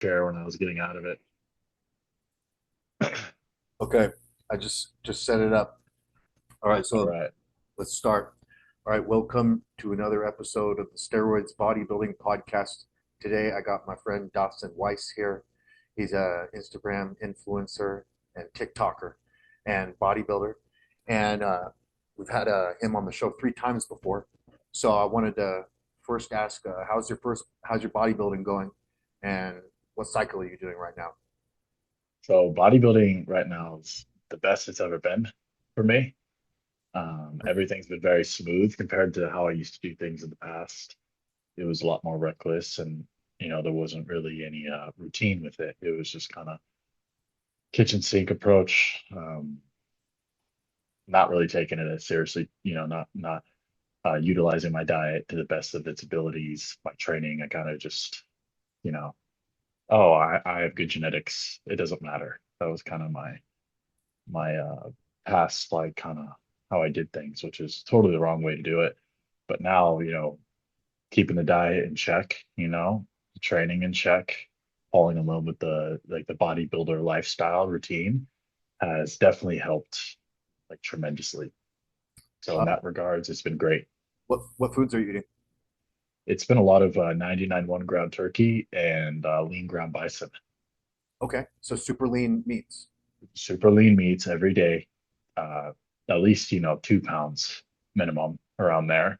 share when I was getting out of it. Okay, I just set it up. All right, All so right. let's start. All right, welcome to another episode of the Steroids Bodybuilding Podcast. Today I got my friend Dawson Weiss here. He's a Instagram influencer and TikToker and bodybuilder, and we've had him on the show 3 times before. So I wanted to first ask, how's your bodybuilding going, and what cycle are you doing right now? So bodybuilding right now is the best it's ever been for me. Everything's been very smooth compared to how I used to do things in the past. It was a lot more reckless and there wasn't really any routine with it. It was just kind of kitchen sink approach. Not really taking it as seriously, not utilizing my diet to the best of its abilities. My training, I kind of just, you know, oh, I have good genetics. It doesn't matter. That was kind of my past, like kind of how I did things, which is totally the wrong way to do it. But now, keeping the diet in check, the training in check, falling in love with the bodybuilder lifestyle routine has definitely helped like tremendously. So in Uh, that regards, it's been great. what foods are you eating? It's been a lot of 99 one ground turkey and lean ground bison. Okay, so super lean meats. Super lean meats every day, uh, at least 2 pounds minimum around there.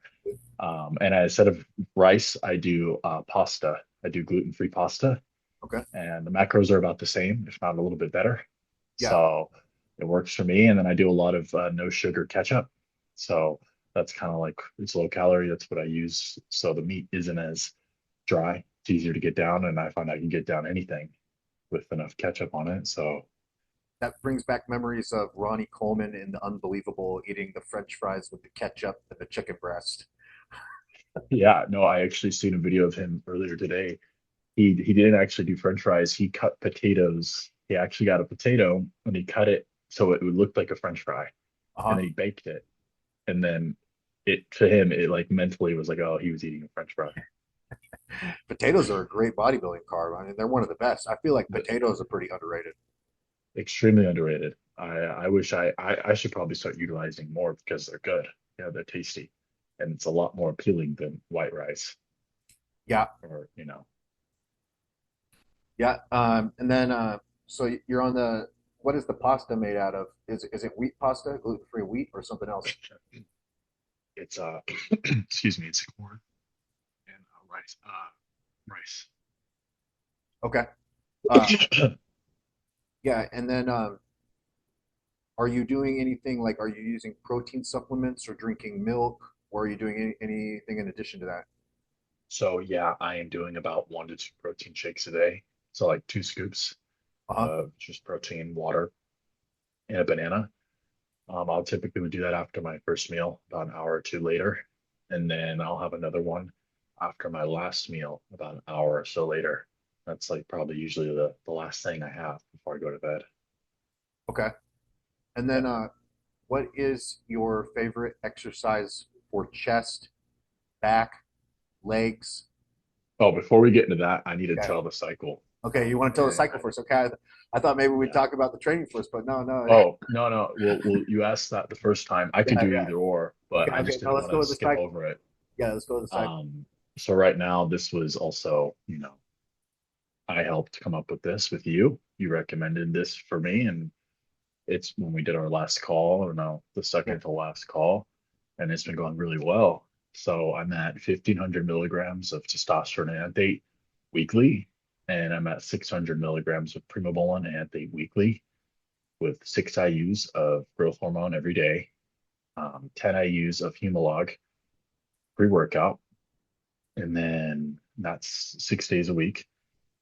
And instead of rice, I do pasta. I do gluten-free pasta, Okay, and the macros are about the same, if not a little bit better. yeah, So it works for me. And then I do a lot of no sugar ketchup. So that's kind of like it's low calorie. That's what I use. So the meat isn't as dry. It's easier to get down, and I find I can get down anything with enough ketchup on it. So that brings back memories of Ronnie Coleman in The Unbelievable eating the French fries with the ketchup and the chicken breast. yeah, no, I actually seen a video of him earlier today. He didn't actually do French fries. He cut potatoes. He actually got a potato and he cut it so it would look like a French fry, and Uh-huh. then he baked it. And then it to him it like mentally was like, oh, he was eating a French fry. Potatoes are a great bodybuilding carb. I mean, they're one of the best. I feel like The- potatoes are pretty underrated. Extremely underrated. I wish I should probably start utilizing more because they're good. They're tasty, and it's a lot more appealing than white rice Yeah, or. yeah. And then so you're on the what is the pasta made out of? Is it wheat pasta, gluten-free wheat, or something else? It's excuse me, it's corn and rice. Rice. Okay. Uh, yeah, and then are you doing anything like are you using protein supplements or drinking milk, or are you doing anything in addition to that? So yeah, I am doing about 1 to 2 protein shakes a day. So like 2 scoops Uh-huh. of just protein, water, and a banana. I'll typically would do that after my first meal, about an hour or two later, and then I'll have another one after my last meal, about an hour or so later. That's like probably usually the last thing I have before I go to bed. Okay. And Yeah. then what is your favorite exercise for chest, back, legs? Oh, before we get into that, I need to Okay. tell the cycle. Okay, you want to tell the And cycle first. Okay. I thought maybe we'd yeah. talk about the training first, but no, no. Oh, no, no. Well, you asked that the first time. I could Yeah, do yeah. either or, but Okay, I okay. just Now didn't let's want go to with the skip cycle. over it. Yeah, let's go with the cycle. So right now, this was also, I helped come up with this with you. You recommended this for me, and it's when we did our last call, or no, the Yeah. second to last call, and it's been going really well. So I'm at 1,500 milligrams of testosterone anthate weekly, and I'm at 600 milligrams of Primobolan anthate weekly with 6 IUs of growth hormone every day, 10 IUs of Humalog pre-workout, and then that's 6 days a week.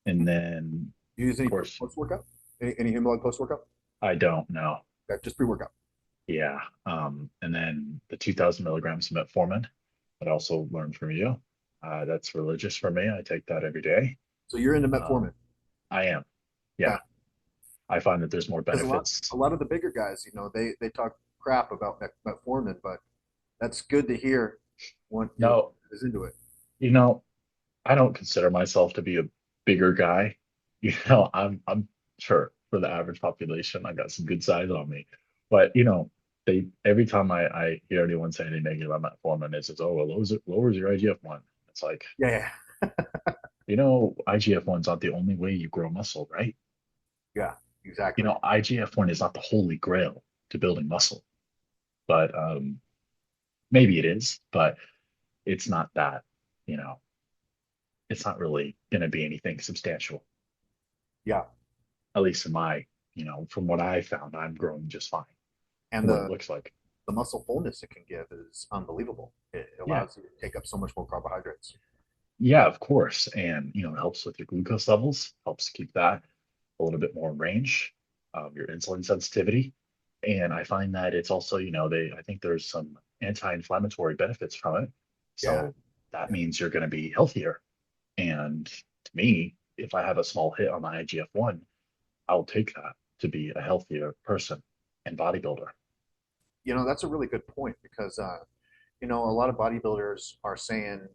And then, Do you use of any course, post workout? Any Humalog post workout? I don't know. Yeah, just pre workout. Yeah. And then the 2,000 milligrams of metformin that I also learned from you. That's religious for me. I take that every day. So you're into Um, metformin. I am. Yeah, Yeah. I find that there's more because benefits. a lot of the bigger guys, they talk crap about metformin, but that's good to hear. One No, is into it. you know, I don't consider myself to be a bigger guy. I'm sure for the average population, I got some good size on me. But they every time I hear anyone say anything negative about metformin, it says, oh, well, lowers your IGF-1. It's like, Yeah, IGF-1's not the only way you grow muscle, right? yeah, exactly. IGF-1 is not the holy grail to building muscle, but maybe it is, but it's not that, you know, it's not really going to be anything substantial, Yeah, at least in my, from what I found, I'm growing just fine and from what it looks like. the muscle fullness it can give is unbelievable. It Yeah. allows you to take up so much more carbohydrates. Yeah, of course. And, it helps with your glucose levels, helps keep that a little bit more in range, your insulin sensitivity. And I find that it's also, I think there's some anti-inflammatory benefits from it. Yeah, So that yeah, means you're going to be healthier. And to me, if I have a small hit on my IGF-1, I'll take that to be a healthier person and bodybuilder. that's a really good point because a lot of bodybuilders are saying,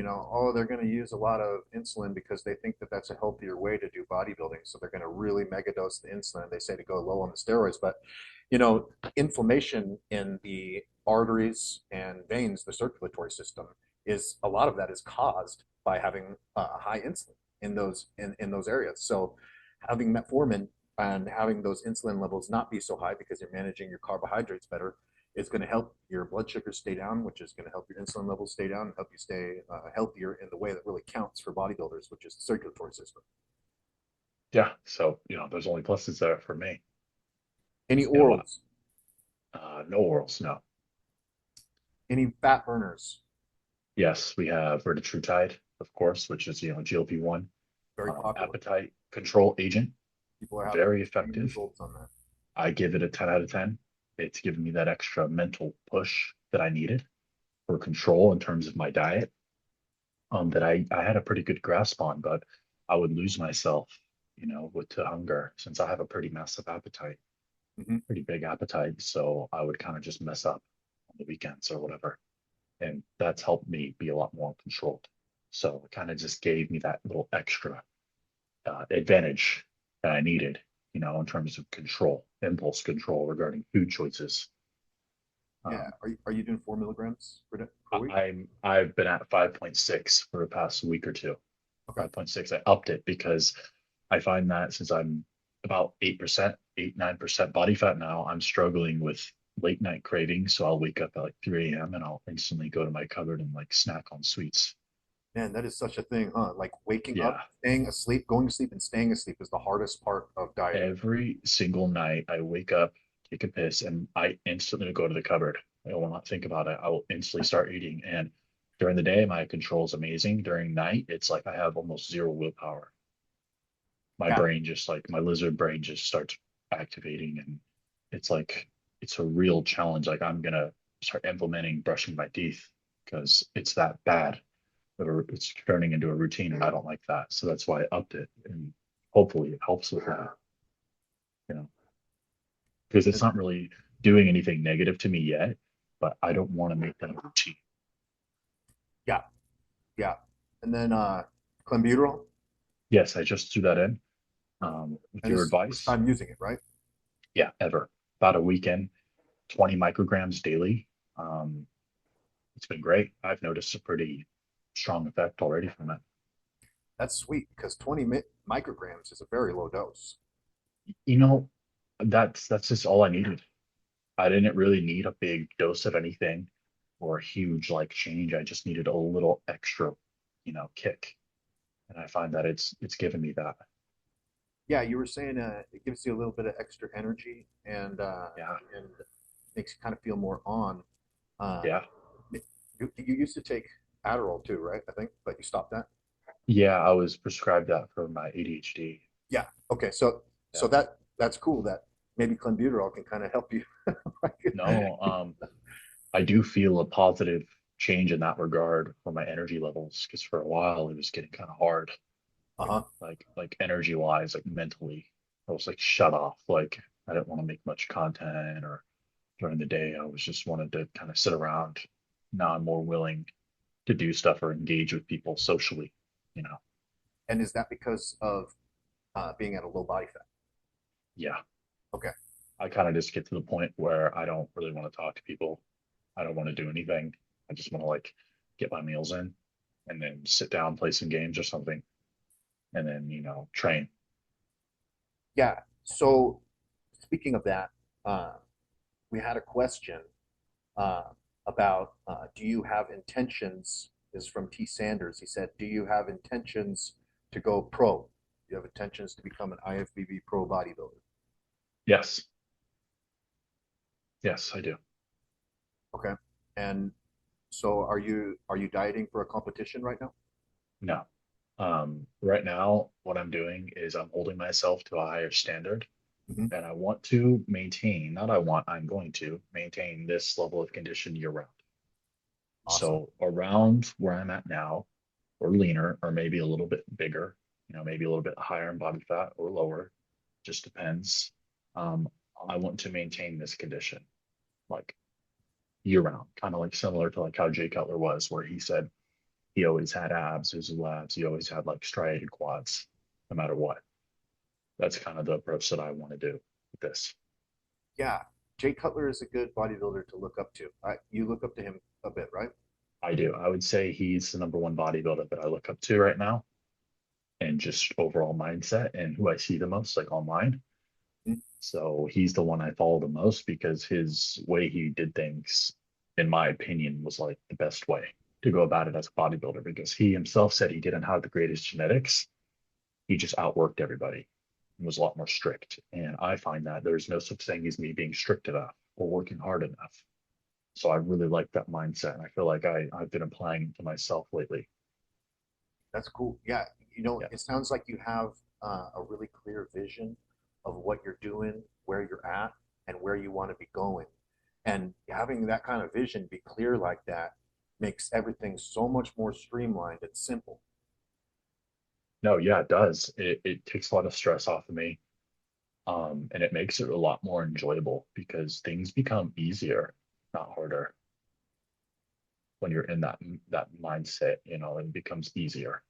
oh, they're going to use a lot of insulin because they think that that's a healthier way to do bodybuilding. So they're going to really mega dose the insulin. They say to go low on the steroids, but you know, inflammation in the arteries and veins, the circulatory system, is a lot of that is caused by having high insulin in those areas. So having metformin and having those insulin levels not be so high because you're managing your carbohydrates better is going to help your blood sugar stay down, which is going to help your insulin levels stay down and help you stay healthier in the way that really counts for bodybuilders, which is the circulatory system. Yeah. So, there's only pluses there for me. Any You know, orals, no orals, no. any fat burners, Yes, we have Retatrutide, of course, which is, GLP-1, very popular. appetite control agent, People are having very extreme effective. results on that. I give it a 10 out of 10. It's given me that extra mental push that I needed for control in terms of my diet, that I had a pretty good grasp on, but I would lose myself, with to hunger since I have a pretty massive appetite, Mm-hmm. pretty big appetite. So I would kind of just mess up on the weekends or whatever. And that's helped me be a lot more controlled. So it kind of just gave me that little extra advantage that I needed, in terms of control, impulse control regarding food choices. Yeah. Um, Are you doing 4 milligrams per week? I've been at 5.6 for the past week or two. Okay. 5.6. I upped it because I find that since I'm about 8%, 9% body fat now, I'm struggling with late night cravings. So I'll wake up at like 3 a.m. and I'll instantly go to my cupboard and like snack on sweets. Man, that is such a thing, huh? Like waking up, Yeah. staying asleep, going to sleep, and staying asleep is the hardest part of dieting. Every single night I wake up, take a piss, and I instantly go to the cupboard. I will not think about it. I will instantly start eating. And during the day, my control is amazing. During night, it's like I have almost zero willpower. My Yeah. brain just like my lizard brain just starts activating, and it's like it's a real challenge. Like I'm gonna start implementing brushing my teeth because it's that bad. It's turning into a routine, and I don't like that. So that's why I upped it, and hopefully it helps with that. You know, because it's And- not really doing anything negative to me yet, but I don't want to make that a routine. yeah. Yeah. And then clenbuterol. Yes, I just threw that in. With And your this is the first advice, time using it, right? yeah, ever about a weekend, 20 micrograms daily. Um, it's been great. I've noticed a pretty strong effect already from it. That's sweet because 20 micrograms is a very low dose. You know, that's just all I needed. I didn't really need a big dose of anything or a huge like change. I just needed a little extra, kick. And I find that it's given me that. Yeah, you were saying it gives you a little bit of extra energy Yeah. and makes you kind of feel more on. Uh, Yeah. you used to take Adderall too, right? I think, but you stopped that. Yeah. I was prescribed that for my ADHD. Yeah. Okay. So Yeah. that's cool. That maybe clenbuterol can kind of help you. No, I do feel a positive change in that regard for my energy levels because for a while it was getting kind of hard, Uh-huh. like energy wise, like mentally. I was like shut off. Like I didn't want to make much content or during the day. I was just wanted to kind of sit around. Now I'm more willing to do stuff or engage with people socially, you know. And is that because of being at a low body fat. Yeah. Okay. I kind of just get to the point where I don't really want to talk to people. I don't want to do anything. I just want to like get my meals in and then sit down, play some games or something, and then, train. Yeah. So speaking of that, uh, we had a question uh, about do you have intentions? Is from T. Sanders. He said, "Do you have intentions to go pro? Do you have intentions to become an IFBB Pro Bodybuilder?" Yes. Yes, I do. Okay. And so are you dieting for a competition right now? No. Right now, what I'm doing is I'm holding myself to a higher standard Hmm. and I want to maintain, not I want, I'm going to maintain this level of condition year round. Awesome. So around where I'm at now, or leaner, or maybe a little bit bigger, maybe a little bit higher in body fat or lower, just depends. Um, I want to maintain this condition like year round, kind of like similar to like how Jay Cutler was, where he said he always had abs, his labs, he always had like striated quads, no matter what. That's kind of the approach that I want to do with this. Yeah. Jay Cutler is a good bodybuilder to look up to. You look up to him a bit, right? I do. I would say he's the number one bodybuilder that I look up to right now, and just overall mindset and who I see the most, like online. Mhm. So he's the one I follow the most because his way he did things, in my opinion, was like the best way to go about it as a bodybuilder because he himself said he didn't have the greatest genetics. He just outworked everybody and was a lot more strict. And I find that there's no such thing as me being strict enough or working hard enough. So I really like that mindset. And I feel like I've been applying it to myself lately. That's cool. Yeah. Yeah. It sounds like you have a really clear vision of what you're doing, where you're at, and where you want to be going. And having that kind of vision be clear like that makes everything so much more streamlined and simple. No, yeah, it does. It takes a lot of stress off of me. And it makes it a lot more enjoyable because things become easier, not harder when you're in that mindset, it becomes easier.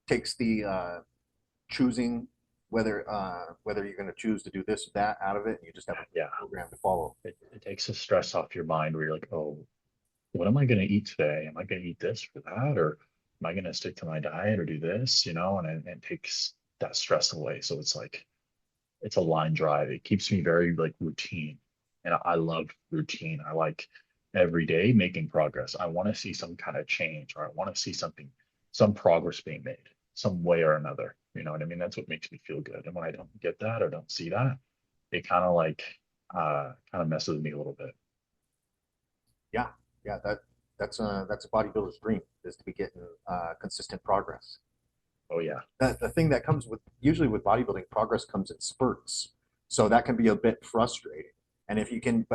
Takes the choosing whether you're going to choose to do this or that out of it, and you just have a Yeah. program to follow. It takes the stress off your mind where you're like, oh, what am I going to eat today? Am I going to eat this or that? Or am I going to stick to my diet or do this? And it takes that stress away. So it's like, it's a line drive. It keeps me very like routine. And I love routine. I like every day making progress. I want to see some kind of change or I want to see something, some progress being made some way or another. You know what I mean? That's what makes me feel good. And when I don't get that or don't see that, it kind of messes with me a little bit. Yeah, yeah, that's a bodybuilder's dream is to be getting consistent progress. Oh yeah. The thing that comes with usually with bodybuilding, progress comes in spurts, so that can be a bit frustrating. And if you can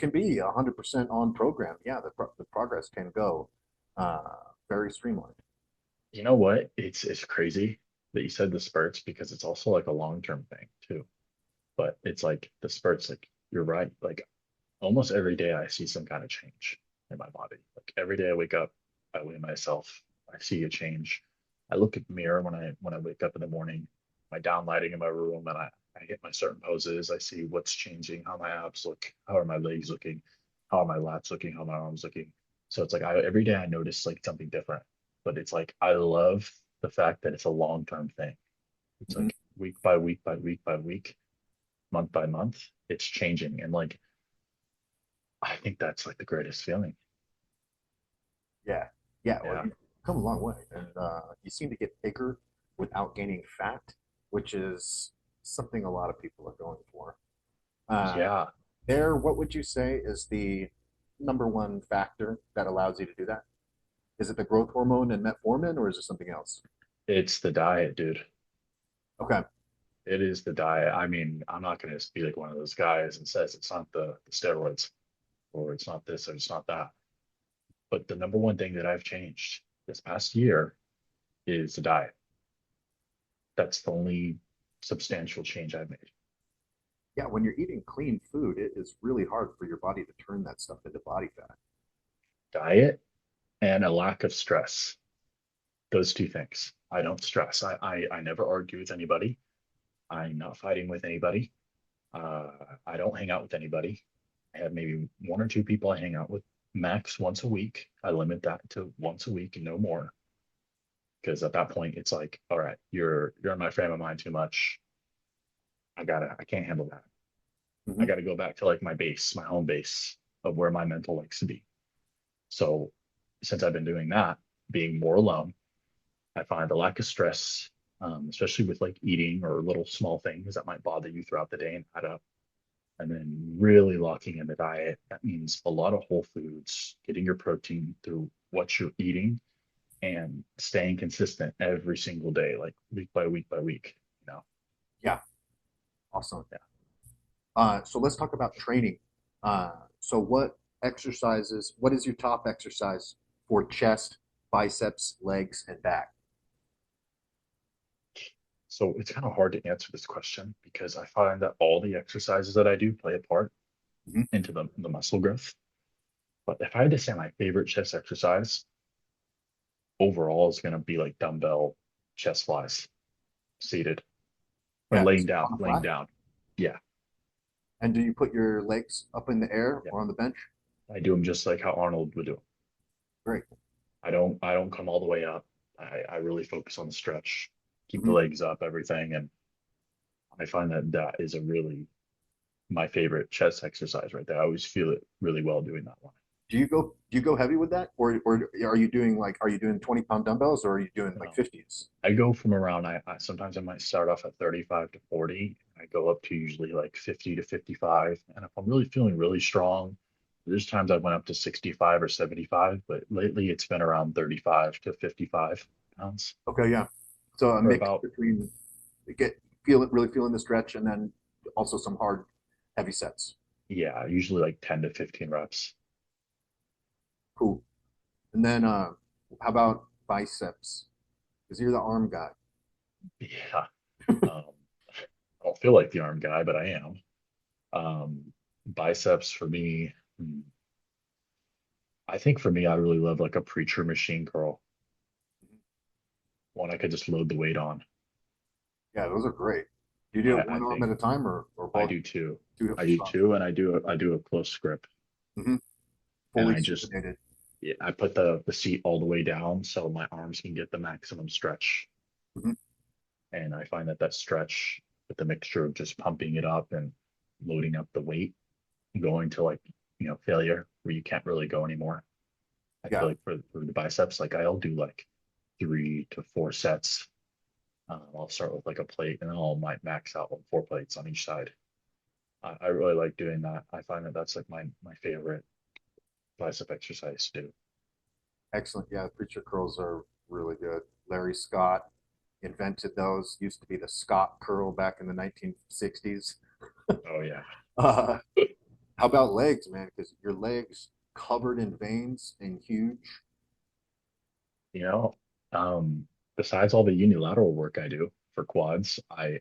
be 100% on program, yeah, the progress can go uh, very streamlined. You know what? It's crazy that you said the spurts because it's also like a long-term thing too. But it's like the spurts, like you're right. Like almost every day I see some kind of change in my body. Like every day I wake up, I weigh myself, I see a change. I look at the mirror when I wake up in the morning, my down lighting in my room, and I hit my certain poses. I see what's changing, how my abs look, how are my legs looking, how are my lats looking, how are my arms looking. So it's like every day I notice like something different. But it's like I love the fact that it's a long-term thing. It's Mhm. like week by week by week by week, month by month, it's changing. And like I think that's like the greatest feeling. Yeah, yeah. Well, Yeah. you've come a long way, and you seem to get bigger without gaining fat, which is something a lot of people are going for. Uh, Yeah. what would you say is the number one factor that allows you to do that? Is it the growth hormone and metformin, or is it something else? It's the diet, dude. Okay. It is the diet. I mean, I'm not going to be like one of those guys and says it's not the steroids or it's not this or it's not that. But the number one thing that I've changed this past year is the diet. That's the only substantial change I've made. Yeah, when you're eating clean food, it is really hard for your body to turn that stuff into body fat. Diet and a lack of stress. Those two things. I don't stress. I never argue with anybody. I'm not fighting with anybody. Uh, I don't hang out with anybody. I have maybe one or two people I hang out with max once a week. I limit that to once a week and no more. Because at that point it's like, all right, you're in my frame of mind too much. I can't handle that. I Hmm. gotta go back to like my base, my home base of where my mental likes to be. So since I've been doing that, being more alone, I find the lack of stress, especially with like eating or little small things that might bother you throughout the day and add up. And then really locking in the diet. That means a lot of whole foods, getting your protein through what you're eating and staying consistent every single day, like week by week by week, you know? Yeah, awesome. Yeah. So let's talk about training. So what is your top exercise for chest, biceps, legs, and back? So it's kind of hard to answer this question because I find that all the exercises that I do play a part Hmm. into the muscle growth. But if I had to say my favorite chest exercise overall is going to be like dumbbell chest flies, seated or Yeah, laying so down, on a laying flat. down. Yeah, And do you put your legs up in the air yeah. or on the bench? I do them just like how Arnold would do 'em. Great. I don't come all the way up. I really focus on the stretch, keep the Hmm. legs up, everything, and I find that that is a really my favorite chest exercise right there. I always feel it really well doing that one. Do you go heavy with that, or are you doing 20-pound dumbbells, or are you doing like No, 50s? I go from around. I sometimes I might start off at 35 to 40. I go up to usually like 50 to 55, and if I'm really feeling really strong, there's times I went up to 65 or 75, but lately it's been around 35 to 55 pounds Okay, yeah. So a for mix about, between really feeling the stretch and then also some hard heavy sets. yeah, usually like 10 to 15 reps. Cool. And then how about biceps? Because you're the arm guy. Yeah. Um, I don't feel like the arm guy, but I am. Biceps for me, I think for me, I really love like a preacher machine curl, one I could just load the weight on. Yeah, those are great. Do you do it I one arm think at a time or I both? do too. Do I do it too, and I do a close grip, hmm and fully I just supinated. yeah, I put the seat all the way down so my arms can get the maximum stretch, Hmm. and I find that that stretch with the mixture of just pumping it up and loading up the weight, going to like failure where you can't really go anymore. I Yeah, feel like for the biceps, like I'll do like 3 to 4 sets. I'll start with like a plate, and then I'll might max out on 4 plates on each side. I really like doing that. I find that that's like my favorite bicep exercise to do. excellent. Yeah, preacher curls are really good. Larry Scott invented those. Used to be the Scott curl back in the 1960s. Oh yeah. Uh, how about legs, man? Because your legs covered in veins and huge. You know, besides all the unilateral work I do for quads, I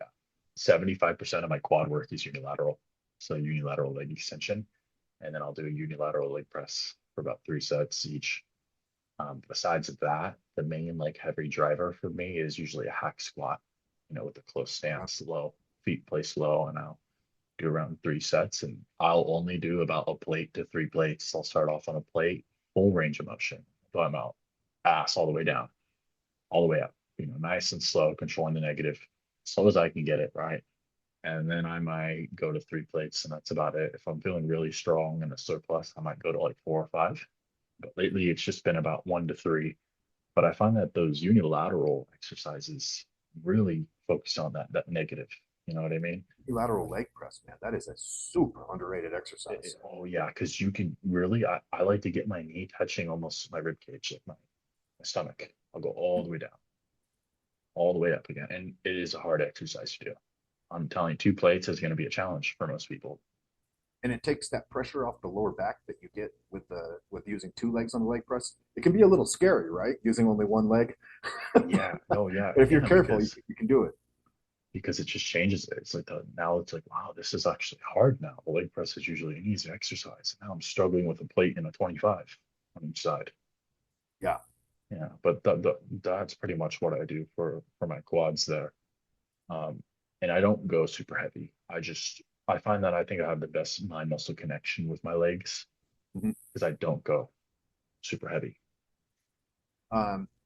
75% of my quad work is unilateral. So unilateral leg extension, and then I'll do a unilateral leg press for about 3 sets each. Besides that, the main like heavy driver for me is usually a hack squat, with a close Yeah, stance, low, feet placed low, and I'll do around 3 sets. And I'll only do about a plate to 3 plates. I'll start off on a plate, full range of motion. So I'm out, ass all the way down, all the way up, nice and slow, controlling the negative, slow as I can get it, right? And then I might go to 3 plates, and that's about it. If I'm feeling really strong and a surplus, I might go to like 4 or 5. But lately, it's just been about 1 to 3. But I find that those unilateral exercises really focus on that negative. You know what I mean? lateral leg press, man. That is a super underrated exercise. Oh yeah, because you can really. I like to get my knee touching almost my rib cage, like my stomach. I'll go all the way down, all the way up again, and it is a hard exercise to do. I'm telling you, 2 plates is going to be a challenge for most people. And it takes that pressure off the lower back that you get with using two legs on the leg press. It can be a little scary, right? Using only one leg. Yeah, no, yeah, But if you're yeah, careful, you can do it. because it just changes it. It's like now it's like, wow, this is actually hard now. The leg press is usually an easy exercise. Now I'm struggling with a plate and a 25 on each side. Yeah. Yeah, but that's pretty much what I do for my quads there. Um, and I don't go super heavy. I find that I think I have the best mind muscle connection with my legs Mhm. because I don't go super heavy.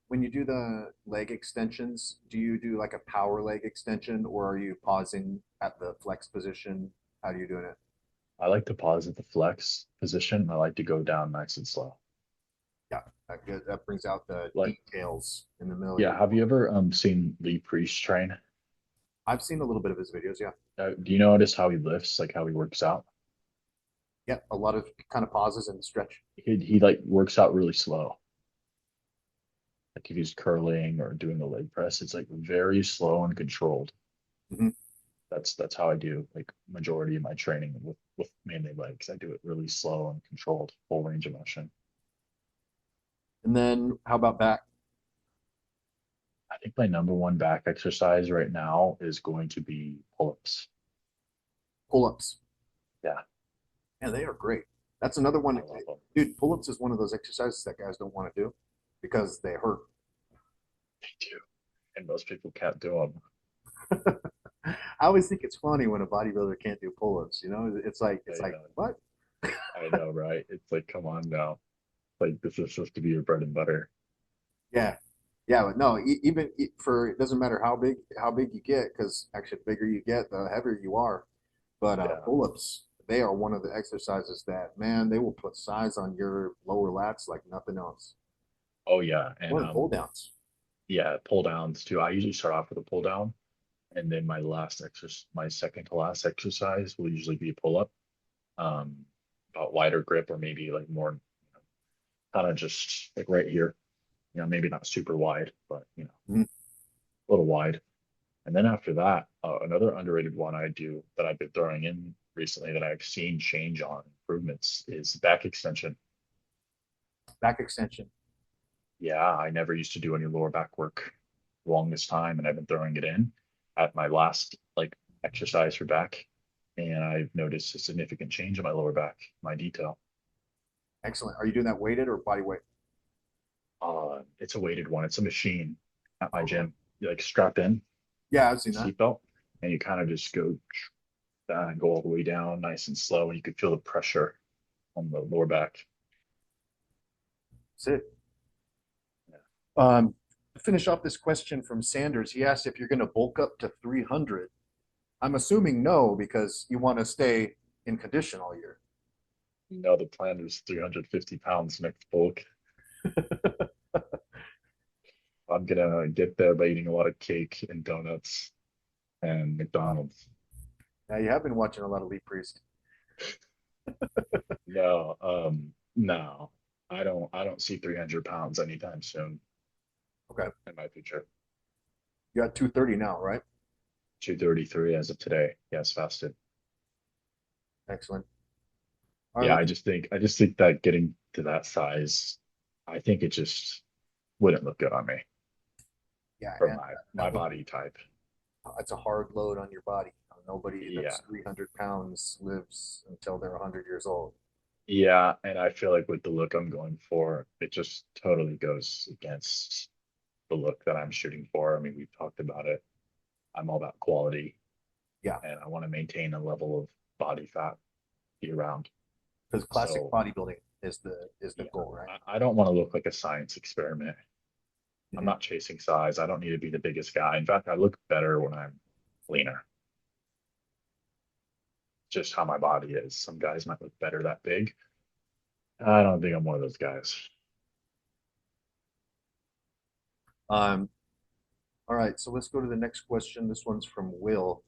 When you do the leg extensions, do you do like a power leg extension or are you pausing at the flex position? How are you doing it? I like to pause at the flex position. I like to go down nice and slow. Yeah, that brings out the Like, details in the middle of yeah, your. have you ever seen Lee Priest train? I've seen a little bit of his videos. Yeah, Do you notice how he lifts, like how he works out? yeah, a lot of kind of pauses and stretch. He like works out really slow. Like if he's curling or doing a leg press, it's like very slow and controlled. Hmm. That's how I do like majority of my training with mainly legs. I do it really slow and controlled, full range of motion. And then how about back I think my number one back exercise right now is going to be pull-ups. pull-ups? Yeah, Yeah, they are great. That's another I one, love them. dude. Pull-ups is one of those exercises that guys don't want to do because they hurt. They do, and most people can't do them. I always think it's funny when a bodybuilder can't do pull-ups. It's like I what? I know, right? It's like, come on now. Like this is supposed to be your bread and butter. Yeah, yeah, but no, even for it doesn't matter how big you get because actually the bigger you get, the heavier you are. But Yeah. pull-ups, they are one of the exercises that man, they will put size on your lower lats like nothing else. Oh yeah, and One of the pull downs. yeah, pull downs too. I usually start off with a pull down, and then my second to last exercise will usually be a pull up. Um, about wider grip or maybe like more kind of just like right here. Maybe not super wide, but Mhm. a little wide. And then after that, another underrated one I do that I've been throwing in recently that I've seen change on improvements is back extension. Back extension. Yeah, I never used to do any lower back work longest time, and I've been throwing it in at my last like exercise for back, and I've noticed a significant change in my lower back, my detail. Excellent. Are you doing that weighted or body weight? It's a weighted one. It's a machine at my Okay. gym. You like strap in Yeah, I've seen that. seatbelt, and you kind of just go down and go all the way down, nice and slow, and you can feel the pressure on the lower back. That's it. Yeah. To finish off this question from Sanders, he asked if you're going to bulk up to 300. I'm assuming no, because you want to stay in condition all year. The plan is 350 pounds next bulk. I'm gonna get there by eating a lot of cake and donuts and McDonald's. Now you have been watching a lot of Lee Priest. No, I don't see 300 pounds anytime soon Okay. in my future. You got 230 now, right? 233 as of today. Yes, fasted. Excellent. All right, Yeah, let's, I just think that getting to that size, I think it just wouldn't look good on me yeah, for and my body type. that's a hard load on your body. Nobody Yeah. that's 300 pounds lives until they're 100 years old. Yeah, and I feel like with the look I'm going for, it just totally goes against the look that I'm shooting for. I mean, we've talked about it. I'm all about quality, Yeah, and I want to maintain a level of body fat year round. because classic So, bodybuilding is the yeah, goal, right? I don't want to look like a science experiment. I'm Mhm. not chasing size. I don't need to be the biggest guy. In fact, I look better when I'm leaner, just how my body is. Some guys might look better that big. I don't think I'm one of those guys. Um, all right, so let's go to the next question. This one's from Will.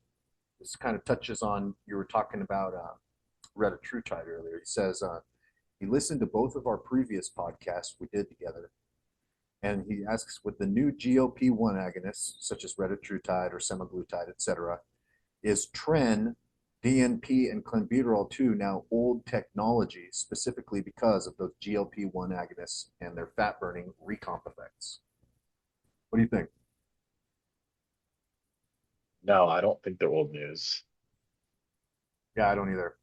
This kind of touches on you were talking about Retatrutide earlier. He says he listened to both of our previous podcasts we did together, and he asks with the new GLP-1 agonists such as Retatrutide or semaglutide, etc., is Tren, DNP, and Clenbuterol 2 now old technology specifically because of those GLP-1 agonists and their fat burning recomp effects? What do you think? No, I don't think they're old news. Yeah, I don't either.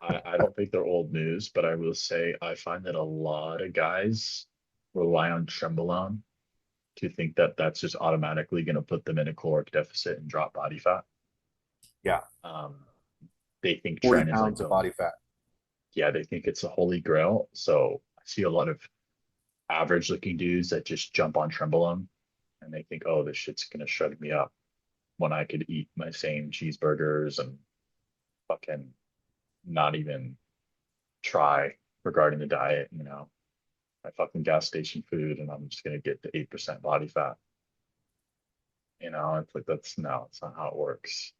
I don't think they're old news, but I will say I find that a lot of guys rely on Trenbolone to think that that's just automatically going to put them in a caloric deficit and drop body fat. Yeah, Um, they think 40 Tren is like pounds of the, body fat. yeah, they think it's the holy grail. So I see a lot of average looking dudes that just jump on Trenbolone and they think, oh, this shit's going to shut me up when I could eat my same cheeseburgers and fucking not even try regarding the diet, my fucking gas station food, and I'm just gonna get to 8% body fat. It's like that's no, it's not how it works.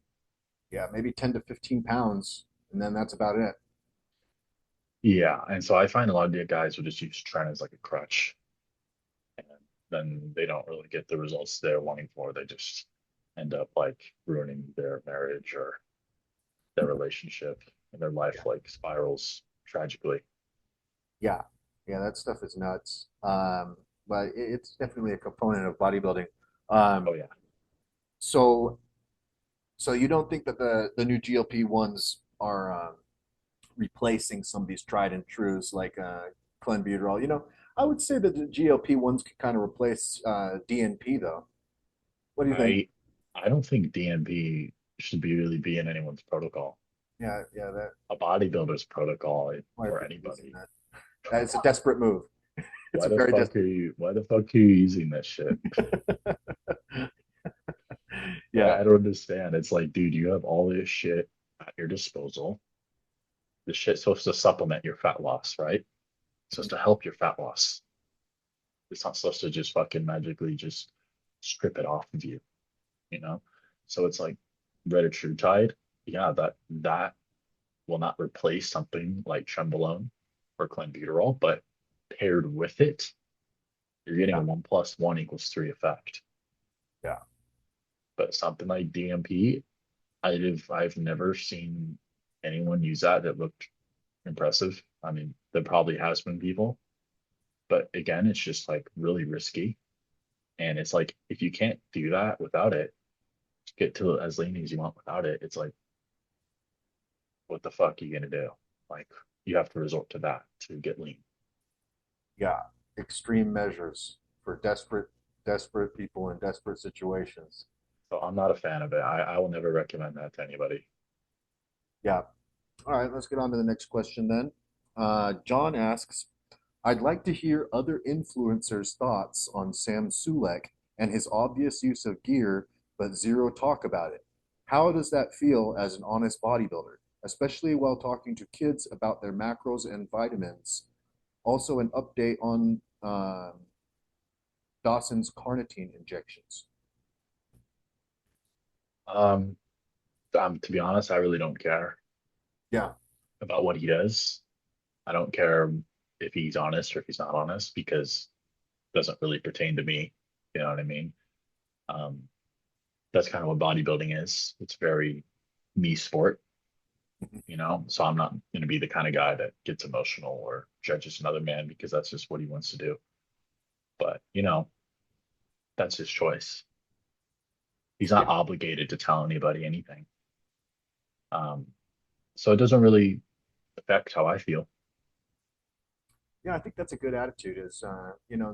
Yeah, maybe 10 to 15 pounds, and then that's about it. Yeah, and so I find a lot of the guys will just use Tren as like a crutch, and then they don't really get the results they're wanting for. They just end up like ruining their marriage or their relationship, and their life Yeah, like spirals tragically. yeah, yeah. That stuff is nuts. But it's definitely a component of bodybuilding. Um, Oh yeah. so, so you don't think that the new GLP ones are replacing some of these tried and trues like Clenbuterol? I would say that the GLP ones could kind of replace DNP though. What do you think? I I don't think DMB should be really be in anyone's protocol. Yeah, yeah. That A bodybuilder's protocol might for be using anybody. that. It's a desperate move. It's Why a the very fuck are desperate. you why the fuck are you using this shit? Like, Yeah, I don't understand. It's like, dude, you have all this shit at your disposal. This shit's supposed to supplement your fat loss, right? It's supposed to help your fat loss. It's not supposed to just fucking magically just strip it off of you, you know? So it's like Retatrutide, yeah, that will not replace something like Trenbolone or Clenbuterol, but paired with it, you're getting yeah, a 1 + 1 = 3 effect. yeah. But something like DMP, I've never seen anyone use that looked impressive. I mean, there probably has been people, but again, it's just like really risky. And it's like if you can't do that without it, get to as lean as you want without it, it's like, what the fuck are you gonna do? Like you have to resort to that to get lean. Yeah, extreme measures for desperate people in desperate situations. So I'm not a fan of it. I will never recommend that to anybody. Yeah. All right, let's get on to the next question then. John asks, I'd like to hear other influencers' thoughts on Sam Sulek and his obvious use of gear, but zero talk about it. How does that feel as an honest bodybuilder, especially while talking to kids about their macros and vitamins? Also, an update on Dawson's carnitine injections. Um, to be honest, I really don't care Yeah, about what he does. I don't care if he's honest or if he's not honest because it doesn't really pertain to me. You know what I mean? Um, that's kind of what bodybuilding is. It's very me sport, So I'm not going to be the kind of guy that gets emotional or judges another man because that's just what he wants to do. But, that's his choice. He's not yeah, obligated to tell anybody anything. Um, so it doesn't really affect how I feel. yeah. I think that's a good attitude. Is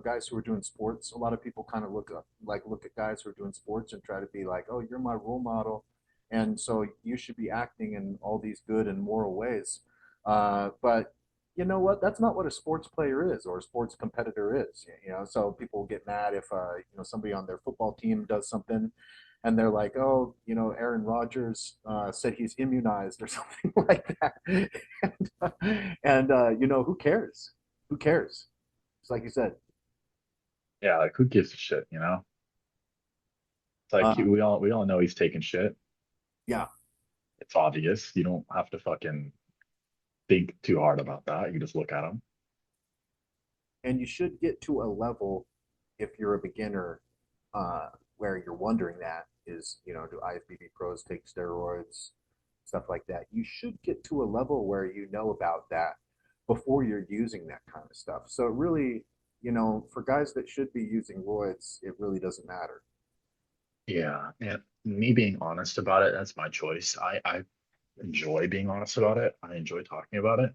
guys who are doing sports. A lot of people kind of look at guys who are doing sports and try to be like, oh, you're my role model, and so you should be acting in all these good and moral ways. But you know what? That's not what a sports player is or a sports competitor is. So people get mad if somebody on their football team does something, and they're like, oh, Aaron Rodgers said he's immunized or something like that, and who cares? Who cares? It's like you said. Yeah, like who gives a shit, It's like Uh, we all know he's taking shit. yeah, It's obvious. You don't have to fucking think too hard about that. You just look at him. and you should get to a level if you're a beginner where you're wondering that is, do IFBB pros take steroids, stuff like that. You should get to a level where you know about that before you're using that kind of stuff. So it really, for guys that should be using roids, it really doesn't matter. Yeah, and me being honest about it, that's my choice. I enjoy being honest about it. I enjoy talking about it.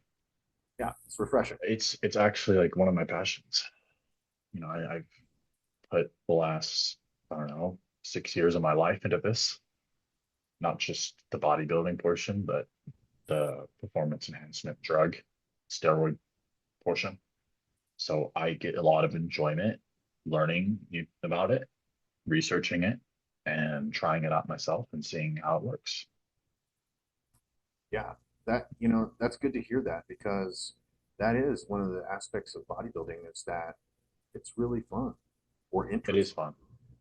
Yeah, it's refreshing. It's actually like one of my passions. I've put the last, I don't know, 6 years of my life into this, not just the bodybuilding portion, but the performance enhancement drug, steroid portion. So I get a lot of enjoyment learning about it, researching it, and trying it out myself and seeing how it works. Yeah, that's good to hear that because that is one of the aspects of bodybuilding is that it's really fun or It is interesting. fun.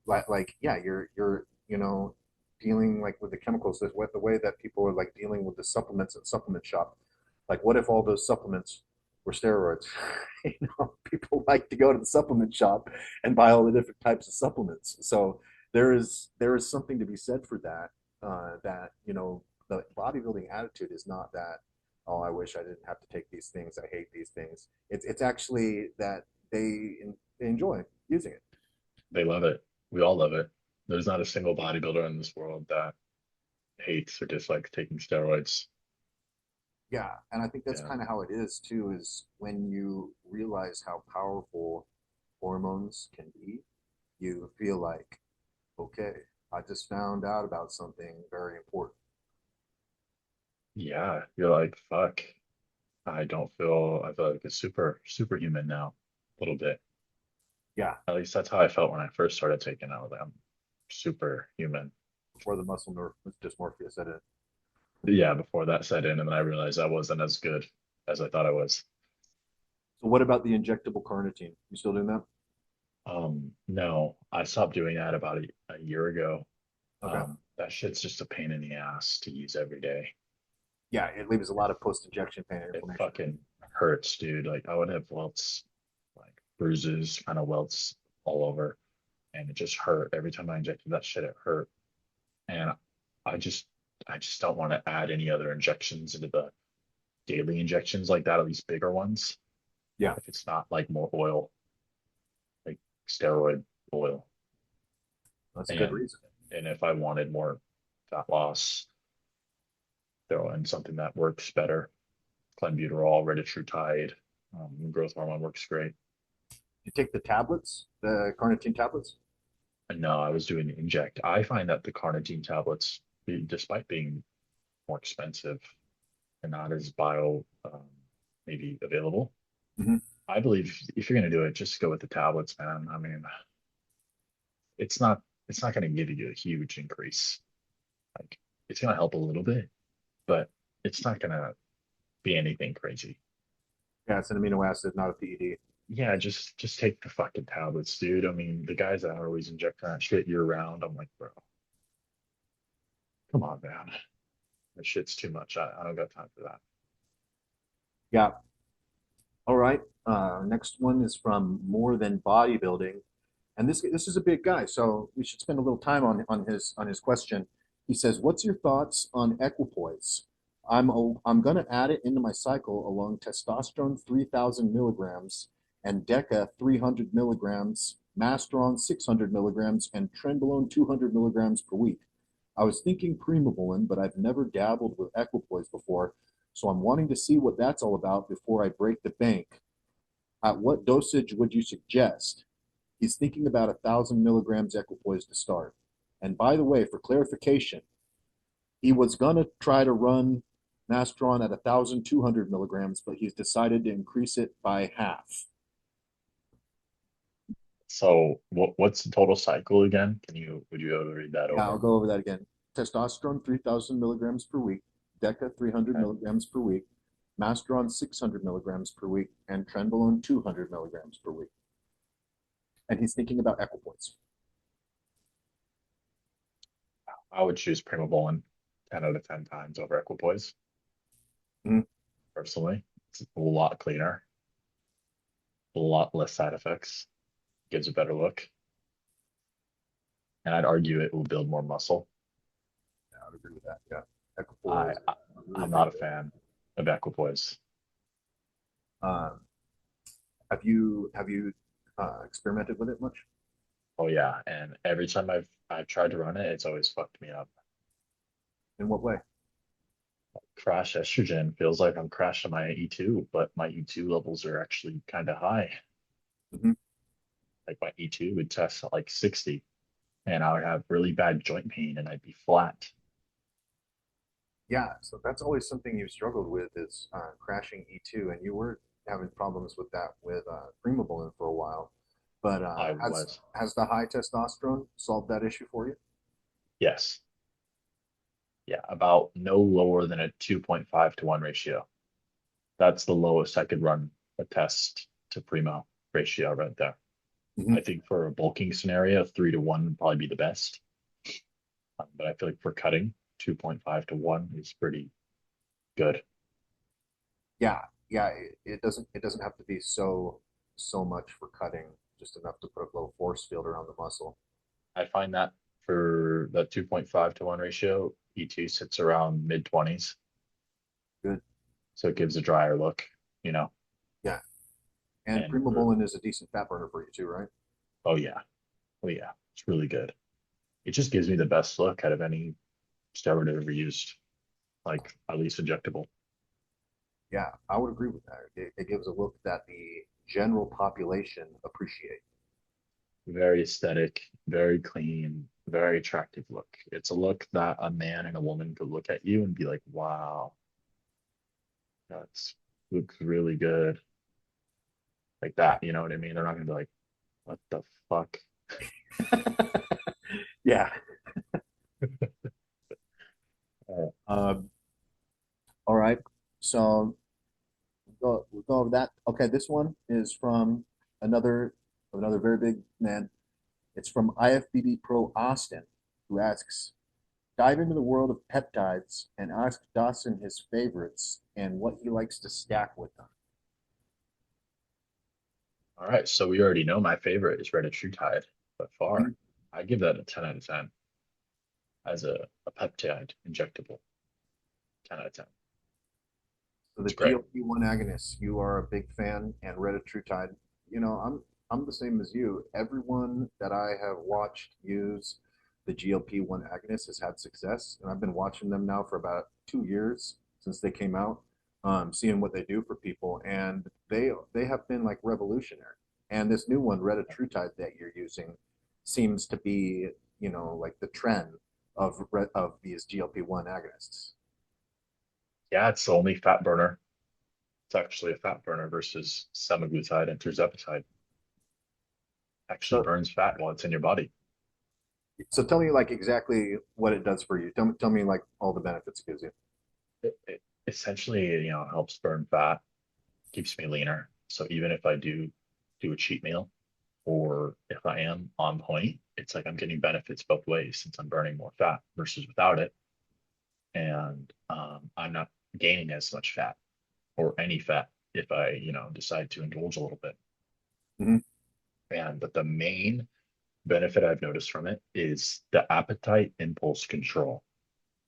Like yeah, you're dealing like with the chemicals, the way that people are like dealing with the supplements at supplement shop. Like, what if all those supplements were steroids? People like to go to the supplement shop and buy all the different types of supplements. So there is something to be said for that. That the bodybuilding attitude is not that, oh, I wish I didn't have to take these things. I hate these things. It's actually that they enjoy using it. They love it. We all love it. There's not a single bodybuilder in this world that hates or dislikes taking steroids. Yeah, and I think that's Yeah, kind of how it is too, is when you realize how powerful hormones can be, you feel like, okay, I just found out about something very important. yeah. You're like, fuck. I feel like a superhuman now, a little bit. Yeah, At least that's how I felt when I first started taking it. I was like, I'm superhuman. before the dysmorphia set in. Yeah, before that set in, and then I realized I wasn't as good as I thought I was. So what about the injectable carnitine? You still doing that? No, I stopped doing that about a year ago. Okay. That shit's just a pain in the ass to use every day. Yeah, it leaves a It, lot of post-injection pain and it inflammation. fucking hurts, dude. Like I would have welts, like bruises, kind of welts all over, and it just hurt every time I injected that shit. It hurt, and I just, I just don't want to add any other injections into the daily injections like that, at least bigger ones. Yeah, If it's not like more oil, like steroid oil, that's a good and reason. if I wanted more fat loss, throw in something that works better. Clenbuterol, Retatrutide, growth hormone works great. You take the tablets, the carnitine tablets? And no, I was doing the inject. I find that the carnitine tablets, despite being more expensive and not as maybe available, Hmm. I believe if you're going to do it, just go with the tablets, man. I mean, it's not it's not going to give you a huge increase. Like it's going to help a little bit, but it's not going to be anything crazy. Yeah, it's an amino acid, not a PED. Yeah, just take the fucking tablets, dude. I mean, the guys that are always injecting that shit year round, I'm like, bro, come on, man. That shit's too much. I don't got time for that. Yeah. All right. Next one is from More Than Bodybuilding, and this is a big guy, so we should spend a little time on his question. He says, "What's your thoughts on Equipoise? I'm gonna add it into my cycle along testosterone 3,000 milligrams and Deca 300 milligrams, Masteron 600 milligrams, and Trenbolone 200 milligrams per week. I was thinking Primobolan, but I've never dabbled with Equipoise before, so I'm wanting to see what that's all about before I break the bank. At what dosage would you suggest? He's thinking about 1,000 milligrams Equipoise to start. And by the way, for clarification, he was going to try to run Masteron at 1,200 milligrams, but he's decided to increase it by half. So what's the total cycle again? Would you be able to read that Yeah, I'll over? go over that again. Testosterone 3,000 milligrams per week, Deca 300 Okay. milligrams per week, Masteron 600 milligrams per week, and Trenbolone 200 milligrams per week. And he's thinking about Equipoise. I would choose Primobolan 10 out of 10 times over Equipoise, Mm-hmm. personally. It's a lot cleaner, a lot less side effects, gives a better look. And I'd argue it will build more muscle. Yeah, I would agree with that. Yeah, I, Equipoise, I really I'm pretty not a good. fan of Equipoise. Um, have you experimented with it much? Oh yeah, and every time I've tried to run it, it's always fucked me up. In what way? Crash estrogen feels like I'm crashing my E2, but my E2 levels are actually kind of high. Hmm. Like my E2 would test at like 60, and I would have really bad joint pain and I'd be flat. Yeah, so that's always something you've struggled with is crashing E2, and you were having problems with that with Primobolan for a while. But I has was. has the high testosterone solved that issue for you? Yes. Yeah, about no lower than a 2.5 to 1 ratio. That's the lowest I could run a test to Primo ratio right there. Hmm. I think for a bulking scenario, 3 to 1 would probably be the best. But I feel like for cutting, 2.5 to 1 is pretty good. Yeah, yeah. It doesn't have to be so much for cutting, just enough to put a little force field around the muscle. I find that for the 2.5 to 1 ratio, E2 sits around mid 20s. Good. So it gives a drier look, you know. Yeah, and And for, Primobolan is a decent fat burner for you too, right? oh, yeah. Oh, yeah. It's really good. It just gives me the best look out of any steroid I've ever used, like at least injectable. Yeah, I would agree with that. It gives a look that the general population appreciate. Very aesthetic, very clean, very attractive look. It's a look that a man and a woman could look at you and be like, wow, that's looks really good. Like Yeah. that, you know what I mean? They're not gonna be like, what the fuck? Yeah. Uh, Um, all right. So we'll go over that. Okay, this one is from another another very big man. It's from IFBB Pro Austin, who asks, dive into the world of peptides and ask Dawson his favorites and what he likes to stack with them. all right, so we already know my favorite is Retatrutide by far. Mhm. I give that a 10 out of 10 as a peptide injectable. 10 out of 10. So the It's great. GLP-1 agonists, you are a big fan, and Retatrutide. I'm the same as you. Everyone that I have watched use the GLP-1 agonist has had success, and I've been watching them now for about 2 years since they came out, seeing what they do for people, and they have been like revolutionary. And this new one, Retatrutide, that you're using, seems to be like the trend of these GLP-1 agonists. Yeah, it's the only fat burner. It's actually a fat burner versus semaglutide and tirzepatide. Actually So burns fat while it's in your body. So tell me like exactly what it does for you. Tell me like all the benefits it gives you. It essentially, helps burn fat, keeps me leaner. So even if I do a cheat meal, or if I am on point, it's like I'm getting benefits both ways since I'm burning more fat versus without it. And I'm not gaining as much fat or any fat if I, decide to indulge a little bit. Hmm. But the main benefit I've noticed from it is the appetite impulse control.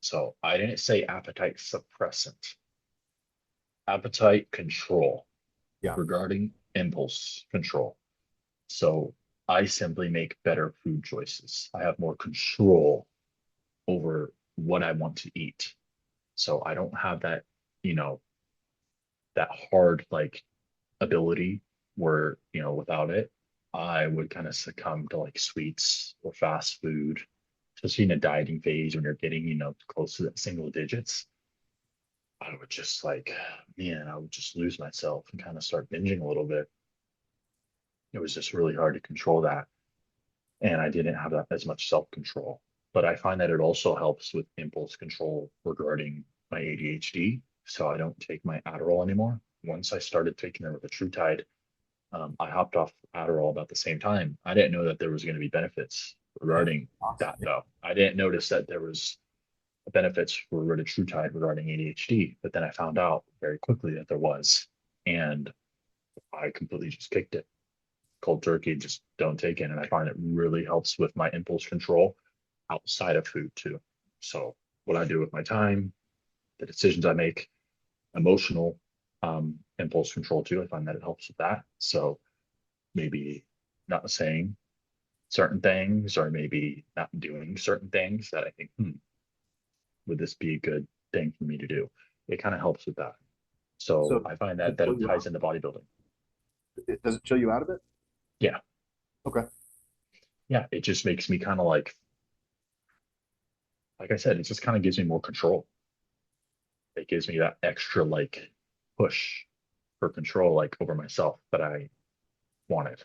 So I didn't say appetite suppressant, appetite control Yeah. regarding impulse control. So I simply make better food choices. I have more control over what I want to eat. So I don't have that, you know, that hard like ability where, without it, I would kind of succumb to like sweets or fast food, especially in a dieting phase when you're getting, close to that single digits. I would just like, man, I would just lose myself and kind of start binging a little bit. It was just really hard to control that. And I didn't have that as much self-control. But I find that it also helps with impulse control regarding my ADHD. So I don't take my Adderall anymore. Once I started taking it with the Trutide, I hopped off Adderall about the same time. I didn't know that there was going to be benefits regarding Awesome. that though. I didn't notice that there was benefits for retatrutide regarding ADHD, but then I found out very quickly that there was, and I completely just kicked it cold turkey. Just don't take it, and I find it really helps with my impulse control outside of food too. So what I do with my time, the decisions I make, emotional impulse control too. I find that it helps with that. So maybe not saying certain things or maybe not doing certain things that I think, would this be a good thing for me to do? It kind of helps with that. So So I find does that it chill it you ties out? into bodybuilding. Does it chill you out of it? Yeah. Okay. Yeah, it just makes me kind of like I said, it just kind of gives me more control. It gives me that extra like push for control, like over myself that I wanted,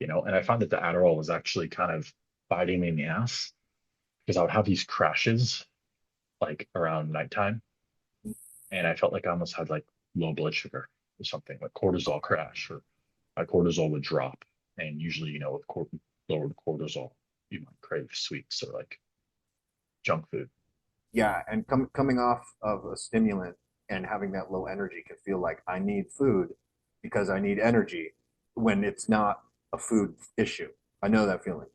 And I found that the Adderall was actually kind of biting me in the ass because I would have these crashes like around nighttime, and I felt like I almost had like low blood sugar or something, like cortisol crash, or my cortisol would drop. And usually, with lowered cortisol, you might crave sweets or like junk food. Yeah, and coming off of a stimulant and having that low energy can feel like I need food because I need energy when it's not a food issue. I know that feeling.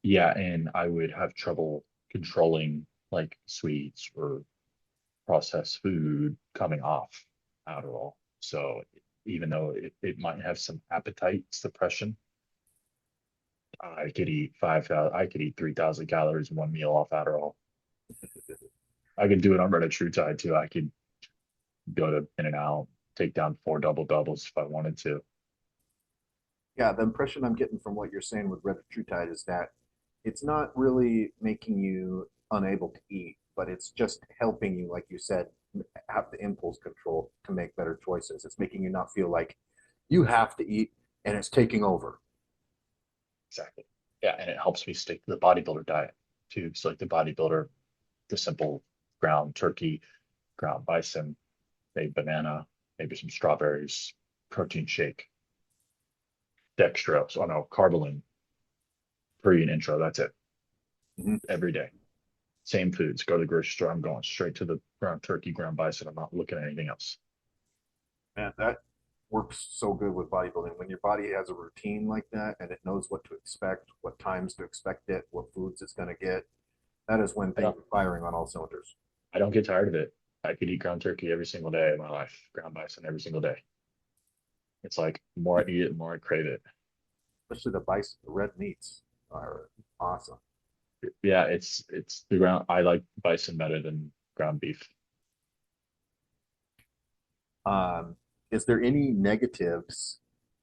Yeah, and I would have trouble controlling like sweets or processed food coming off Adderall. So even though it might have some appetite suppression, I could eat 3,000 calories in one meal off Adderall. I could do it on Retatrutide too. I could go to In and Out, take down 4 double doubles if I wanted to. Yeah, the impression I'm getting from what you're saying with retatrutide is that it's not really making you unable to eat, but it's just helping you, like you said, have the impulse control to make better choices. It's making you not feel like you have to eat and it's taking over. Exactly. Yeah, and it helps me stick to the bodybuilder diet too. So like the bodybuilder, the simple ground turkey, ground bison, maybe banana, maybe some strawberries, protein shake, dextrose, oh no, carbolene, pre and intro. That's it Mhm. every day. Same foods. Go to the grocery store. I'm going straight to the ground turkey, ground bison. I'm not looking at anything else. Man, that works so good with bodybuilding. When your body has a routine like that and it knows what to expect, what times to expect it, what foods it's going to get, that is when I things don't are firing on all cylinders. I don't get tired of it. I could eat ground turkey every single day of my life, ground bison every single day. It's like the more I eat it, the more I crave it. Especially the bison, the red meats are awesome. Yeah, it's the ground. I like bison better than ground beef. Um, is there any negatives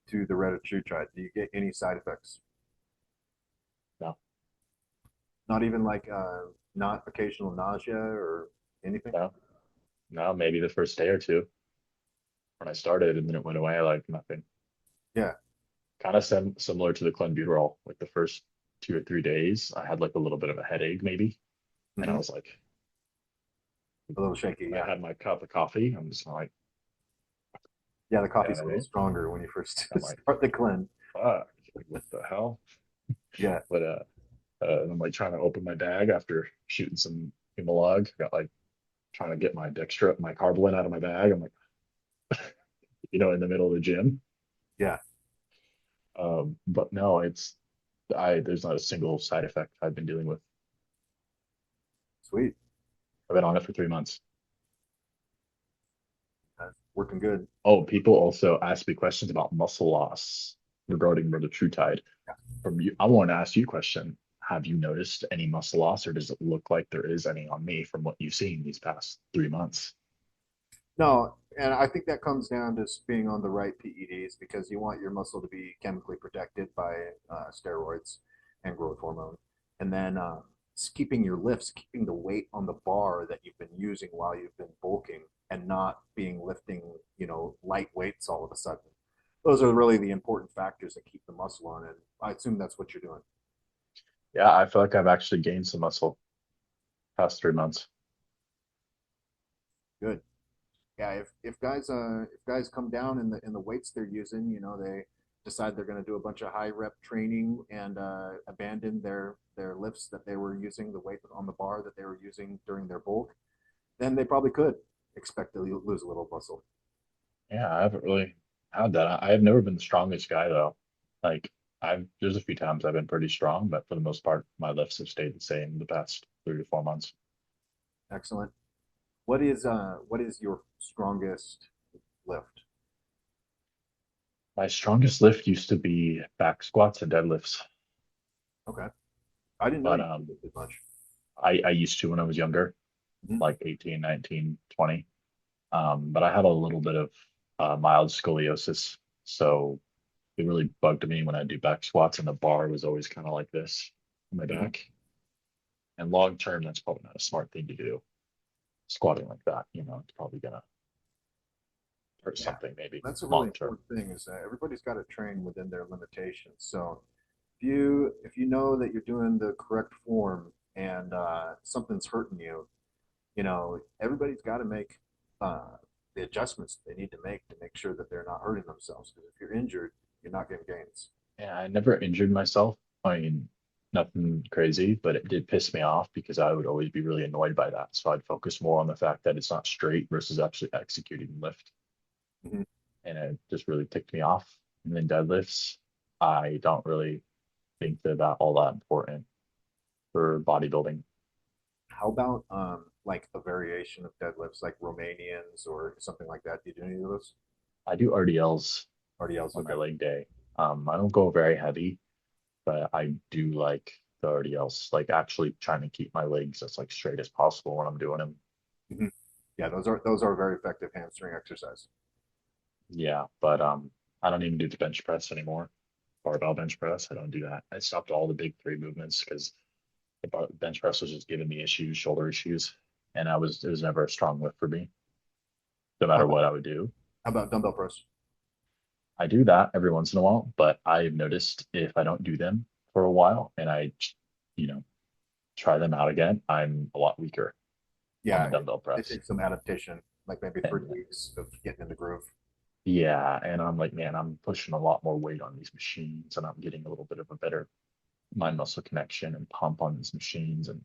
to the retatrutide? Do you get any side effects? No, Not even like not occasional nausea or anything? no, no. Maybe the first day or two when I started, and then it went away like nothing. Yeah. Kind of similar to the Clenbuterol. Like the first 2 or 3 days, I had like a little bit of a headache maybe, and I Hmm. was like, A little shaky. when I Yeah. had my cup of coffee, I'm just like, Yeah. The you know coffee's a what I little mean? stronger when you first I'm like, start the cleanse. fuck, like, what the hell? Yeah. But and I'm like trying to open my bag after shooting some Humalog. Got like trying to get my dextro, my carbolene out of my bag. I'm like, in the middle of the gym. Yeah. But no, there's not a single side effect I've been dealing with. Sweet. I've been on it for 3 months. That's working good. Oh, people also ask me questions about muscle loss regarding retatrutide. From you, I want to ask you a question. Have you noticed any muscle loss, or does it look like there is any on me from what you've seen these past 3 months? No, and I think that comes down to being on the right PEDs because you want your muscle to be chemically protected by steroids and growth hormone. And then keeping your lifts, keeping the weight on the bar that you've been using while you've been bulking and not being lifting, light weights all of a sudden. Those are really the important factors that keep the muscle on. And I assume that's what you're doing. Yeah, I feel like I've actually gained some muscle past 3 months. Good. Yeah, if guys come down in the weights they're using, they decide they're going to do a bunch of high rep training and abandon their lifts that they were using, the weight on the bar that they were using during their bulk, then they probably could expect to lose a little muscle. Yeah, I haven't really had that. I have never been the strongest guy though. Like there's a few times I've been pretty strong, but for the most part, my lifts have stayed the same the past 3 to 4 months. Excellent. What is your strongest lift? My strongest lift used to be back squats and deadlifts, Okay, I didn't know but you lifted much. I used to when I was younger, Mhm. like 18, 19, 20. But I had a little bit of mild scoliosis, so it really bugged me when I do back squats and the bar was always kind of like this on my Mhm. back. And long term, that's probably not a smart thing to do. Squatting like that, it's probably gonna hurt Yeah, something maybe that's a really long term. important thing is that everybody's got to train within their limitations. So if you know that you're doing the correct form and something's hurting you, everybody's got to make uh, the adjustments they need to make sure that they're not hurting themselves. Because if you're injured, you're not getting gains. Yeah, I never injured myself. I mean, nothing crazy, but it did piss me off because I would always be really annoyed by that. So I'd focus more on the fact that it's not straight versus actually executing the lift. Mhm. And it just really ticked me off. And then deadlifts, I don't really think they're all that important for bodybuilding. How about like a variation of deadlifts, like Romanians or something like that? Do you do any of those? I do RDLs RDLs, on my okay. leg day. I don't go very heavy, but I do like the RDLs, like actually trying to keep my legs as like straight as possible when I'm doing them. Mhm. Yeah, those are very effective hamstring exercise. Yeah, but I don't even do the bench press anymore. Barbell bench press, I don't do that. I stopped all the big three movements because the bench press was just giving me issues, shoulder issues, and it was never a strong lift for me, no How matter about what I would do. how about dumbbell press? I do that every once in a while, but I've noticed if I don't do them for a while and you know, try them out again, I'm a lot weaker on Yeah, the dumbbell it press. takes some adaptation, like maybe And 3 weeks of getting in the groove. yeah, and I'm like, man, I'm pushing a lot more weight on these machines and I'm getting a little bit of a better mind muscle connection and pump on these machines and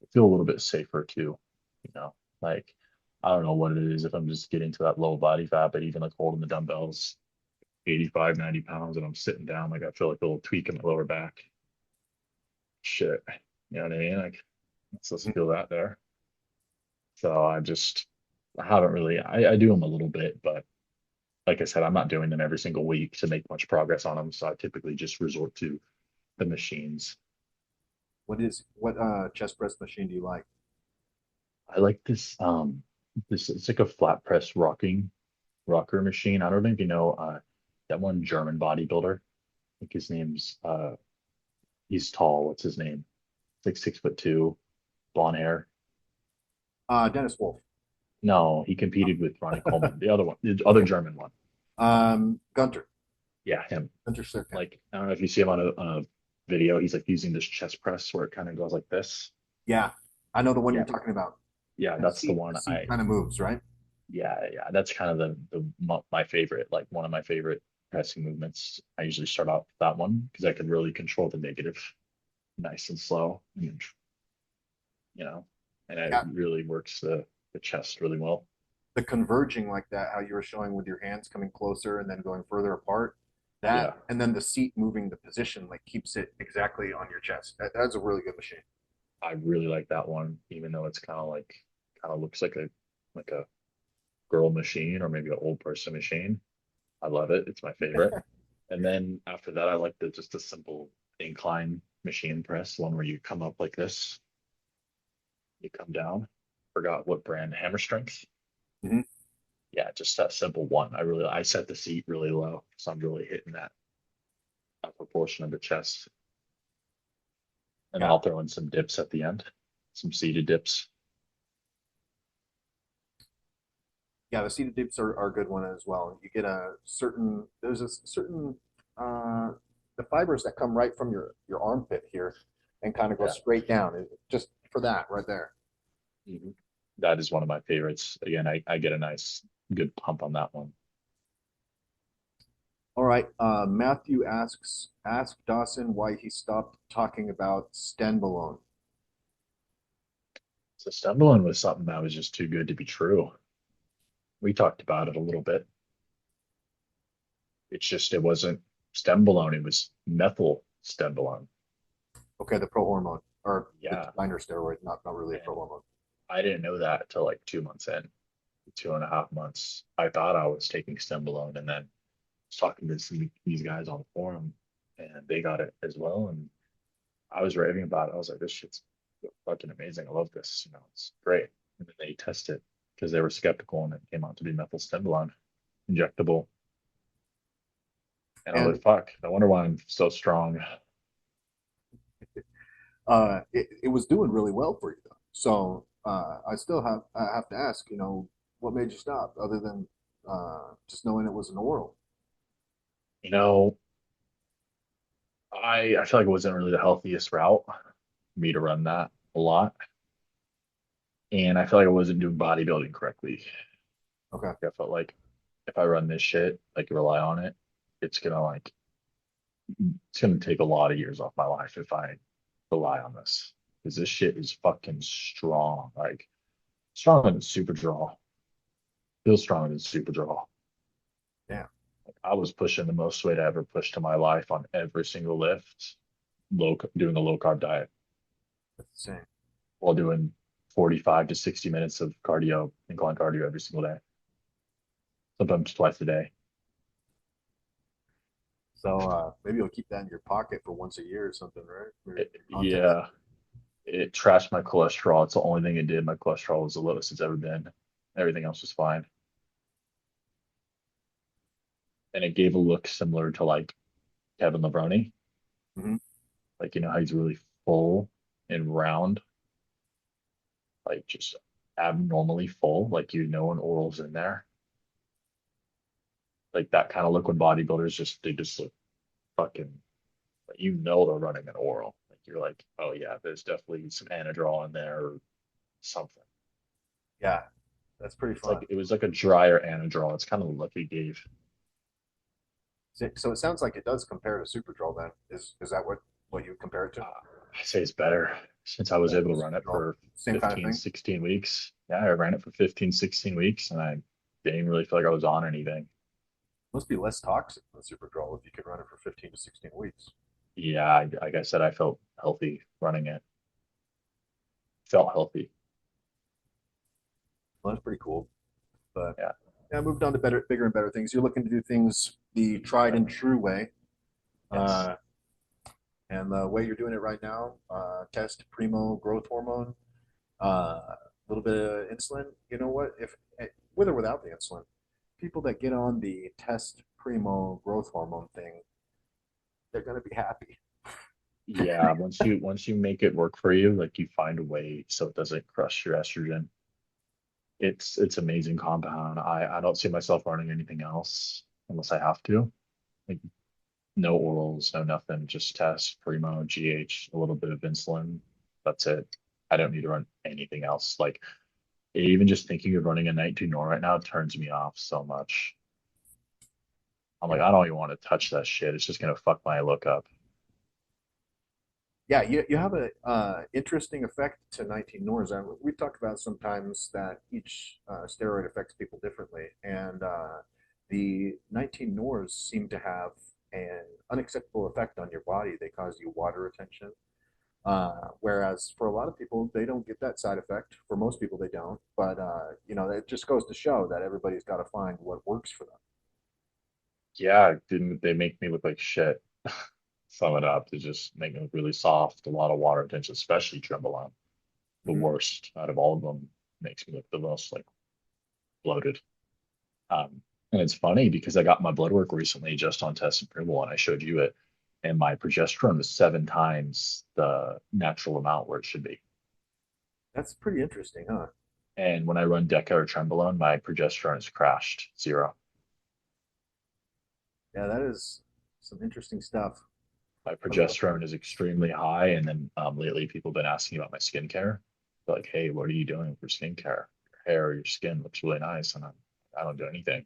I feel a little bit safer too, you know. Like I don't know what it is if I'm just getting to that low body fat, but even like holding the dumbbells 85, 90 pounds and I'm sitting down, like I feel like a little tweak in my lower back. Shit. You know what I mean? Like let's just Mhm. feel that there. So I haven't really I do them a little bit, but like I said, I'm not doing them every single week to make much progress on them. So I typically just resort to the machines. What chest press machine do you like? I like this it's like a flat press rocker machine. I don't know if you know that one German bodybuilder. I think his name's he's tall. What's his name? It's like 6'2", blonde hair. Dennis Wolf. No, he competed with Ronnie Coleman, the other one, the other Okay. German one. Gunter. Yeah, him. Gunter Serkin. Like I don't know if you see him on a video. He's like using this chest press where it kind of goes like this. Yeah, I know the one you're Yeah, talking about. yeah, And that's the the one. seat kind of moves, right? Yeah, that's kind of my favorite, like one of my favorite pressing movements. I usually start off with that one because I can really control the negative nice and slow, and, you know, and it Yeah, really works the chest really well. the converging like that, how you were showing with your hands coming closer and then going further apart. That Yeah, and then the seat moving the position like keeps it exactly on your chest. That's a really good machine. I really like that one, even though it's kind of looks like a girl machine or maybe an old person machine. I love it. It's my favorite. And then after that, I like just a simple incline machine press, one where you come up like this, you come down. Forgot what brand, Hammer Strength. Hmm. Yeah, just that simple one. I set the seat really low, so I'm really hitting that proportion of the chest. And then Yeah, I'll throw in some dips at the end, some seated dips. yeah. The seated dips are a good one as well. You get there's a certain uh, the fibers that come right from your armpit here and kind of go Yeah, straight down. Just for that right there. mhm. That is one of my favorites. Again, I get a nice good pump on that one. All right. Matthew ask Dawson why he stopped talking about Stenbolone. So Stenbolone was something that was just too good to be true. We talked about it a little bit. It wasn't Stenbolone, it was methyl Stenbolone. Okay, the pro hormone or the Yeah. designer steroid, not really a pro And hormone. I didn't know that till like 2 months in, 2.5 months. I thought I was taking Stenbolone and then was talking to these guys on the forum and they got it as well. And I was raving about it. I was like, this shit's fucking amazing. I love this. It's great. And then they tested because they were skeptical and it came out to be methyl Stenbolone injectable. And I was And like, fuck, no wonder why I'm so strong. it was doing really well for you though. So I have to ask, what made you stop other than just knowing it was an oral? You know, I feel like it wasn't really the healthiest route for me to run that a lot. And I feel like I wasn't doing bodybuilding correctly. Okay. I felt like if I run this shit, like rely on it, it's gonna like it's gonna take a lot of years off my life if I rely on this. Because this shit is fucking strong. Like stronger than super draw. Feels stronger than super draw. Yeah. I was pushing the most weight I ever pushed in my life on every single lift, doing a low carb diet That's the same. while doing 45 to 60 minutes of cardio, incline cardio every single day, sometimes twice a day. So maybe you'll keep that in your pocket for once a year or something, right? For your contest. Yeah, it trashed my cholesterol. It's the only thing it did. My cholesterol was the lowest it's ever been. Everything else was fine. And it gave a look similar to like Kevin Levrone. Hmm. Like, how he's really full and round, like just abnormally full, like an oral's in there. Like that kind of look when bodybuilders they just look fucking, like, they're running an oral. Like you're like, oh yeah, there's definitely some anadrol in there or something. Yeah, that's pretty It's fun. like it was like a drier anadrol. It's kind of the look he gave. So it sounds like it does compare to Superdrol then. Is that what you compare it to? I say it's better since I was Better able than to run it Superdrol. for Same kind of 15, thing. 16 weeks. Yeah, I ran it for 15, 16 weeks and I didn't really feel like I was on anything. Must be less toxic than Superdrol if you can run it for 15 to 16 weeks. Yeah, like I said, I felt healthy running it. Felt healthy. Well, that's pretty cool. But Yeah. yeah, moved on to bigger and better things. You're looking to do things the tried and true way. Yes. Uh, and the way you're doing it right now, test Primo growth hormone, a little bit of insulin. You know what? If with or without the insulin, people that get on the test Primo growth hormone thing, they're gonna be happy. Yeah, once you make it work for you, like you find a way so it doesn't crush your estrogen. It's amazing compound. I don't see myself running anything else unless I have to. Like no orals, no nothing, just test, Primo, GH, a little bit of insulin. That's it. I don't need to run anything else. Like even just thinking of running a night 2 nor right now turns me off so much. I'm like, Yeah, I don't even want to touch that shit. It's just gonna fuck my look up. yeah. You have a interesting effect to 19 nors. We talked about sometimes that each steroid affects people differently, and the 19 nors seem to have an unacceptable effect on your body. They cause you water retention. Whereas for a lot of people, they don't get that side effect. For most people, they don't. But it just goes to show that everybody's got to find what works for them. Yeah, didn't they make me look like shit? Sum it up to just make me look really soft, a lot of water retention, especially Trenbolone. The Mm-hmm. worst out of all of them makes me look the most like bloated. And it's funny because I got my blood work recently just on test and Primo, and I showed you it, and my progesterone was 7 times the natural amount where it should be. That's pretty interesting, huh? And when I run Deca or Trenbolone, my progesterone is crashed 0. Yeah, that is some interesting stuff. My I love progesterone is extremely high, and then lately people have been asking about my skincare. They're like, "Hey, what are you doing for skincare? Your hair, your skin looks really nice," and I don't do anything.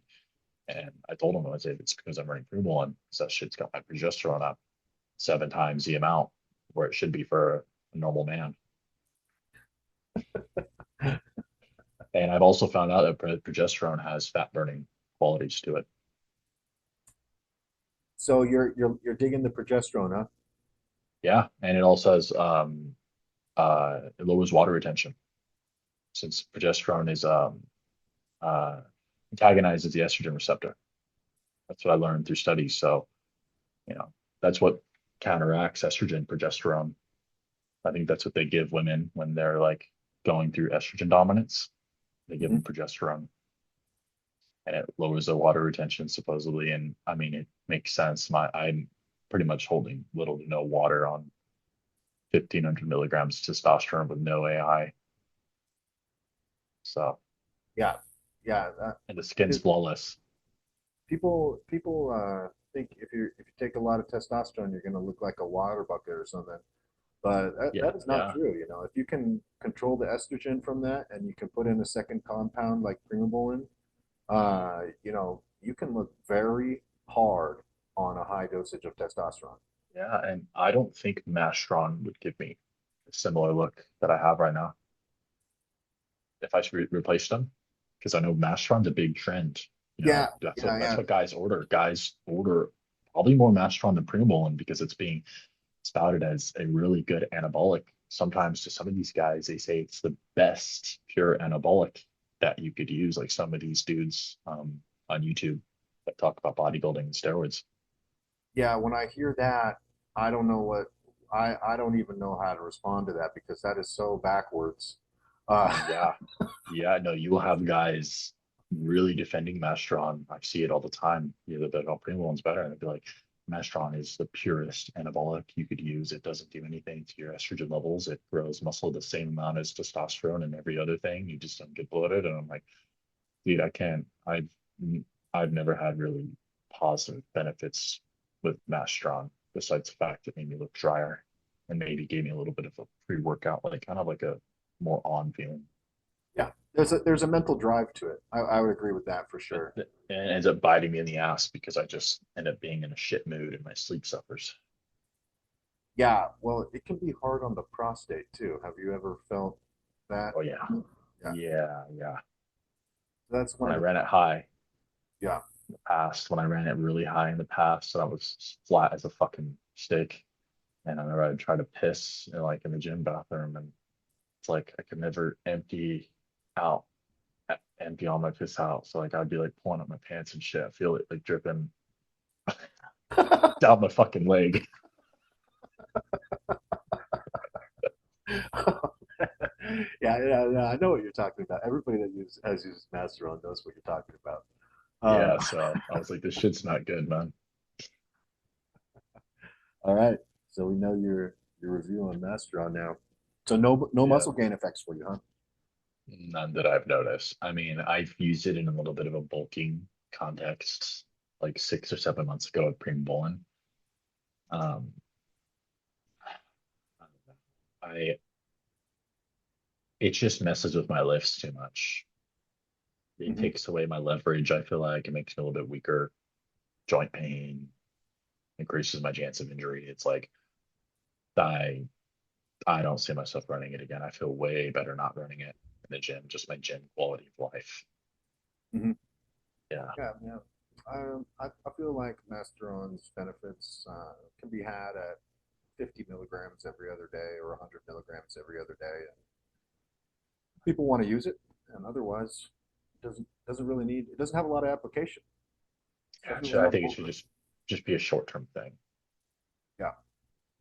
And I told them, I said, it's because I'm running Primobolan, because that shit's got my progesterone up 7 times the amount where it should be for a normal man. And I've also found out that progesterone has fat burning qualities to it. So you're digging the progesterone, huh? Yeah, and it also has it lowers water retention since progesterone is uh antagonizes the estrogen receptor. That's what I learned through studies. So, you know, that's what counteracts estrogen, progesterone. I think that's what they give women when they're like going through estrogen dominance. They give Hmm. them progesterone. and it lowers the water retention supposedly. And I mean, it makes sense. I'm pretty much holding little to no water on 1,500 milligrams testosterone with no AI. So, Yeah, yeah. and the skin's It, flawless. people think if you take a lot of testosterone, you're going to look like a water bucket or something. But Yeah, that is not yeah, true. If you can control the estrogen from that, and you can put in a second compound like Primobolan, you can look very hard on a high dosage of testosterone. yeah. And I don't think Masteron would give me a similar look that I have right now if I should replace them, because I know Masteron's a big trend. Yeah, That's yeah. what guys order. Guys order probably more Masteron than Primobolan because it's being spouted as a really good anabolic. Sometimes to some of these guys, they say it's the best pure anabolic that you could use, like some of these dudes on YouTube that talk about bodybuilding and steroids. Yeah, when I hear that, I don't know what I don't even know how to respond to that because that is so backwards. Yeah, yeah, no, you will have guys really defending Masteron. I see it all the time. They're like, oh, Primobolan's better. And they'd be like, Masteron is the purest anabolic you could use. It doesn't do anything to your estrogen levels. It grows muscle the same amount as testosterone and every other thing. You just don't get bloated. And I'm like, dude, I can't. I've never had really positive benefits with Masteron, besides the fact it made me look drier and maybe gave me a little bit of a pre-workout, like kind of like a more on feeling. Yeah, there's a mental drive to it. I would agree with that for But sure. it ends up biting me in the ass because I just end up being in a shit mood and my sleep suffers. Yeah, well, it can be hard on the prostate too. Have you ever felt that? Oh yeah. Yeah, Yeah, yeah. that's one When of I the ran it high yeah. in the past, when I ran it really high in the past, I was flat as a fucking steak. And I remember I'd try to piss in the gym bathroom, and it's like I could never out, empty all my piss out. So like I'd be like pulling up my pants and shit. I feel it like dripping down my fucking leg. Yeah, I know what you're talking about. Everybody that has used Masteron knows what you're talking about. Yeah, so I was like, this shit's not good, man. All right, so we know your review on Masteron now. So no Yeah, muscle gain effects for you, huh? none that I've noticed. I mean, I've used it in a little bit of a bulking context, like 6 or 7 months ago at Primobolan. Um, I it just messes with my lifts too much. It Hmm. takes away my leverage. I feel like it makes me a little bit weaker. Joint pain increases my chance of injury. It's like I I don't see myself running it again. I feel way better not running it in the gym. Just my gym quality of life. Hmm. Yeah, Yeah, yeah. I feel like Masteron's benefits can be had at 50 milligrams every other day or 100 milligrams every other day. And people want to use it, and otherwise, it doesn't really need. It doesn't have a lot of application, especially gotcha. when I I'm think it should over. just be a short term thing. Yeah,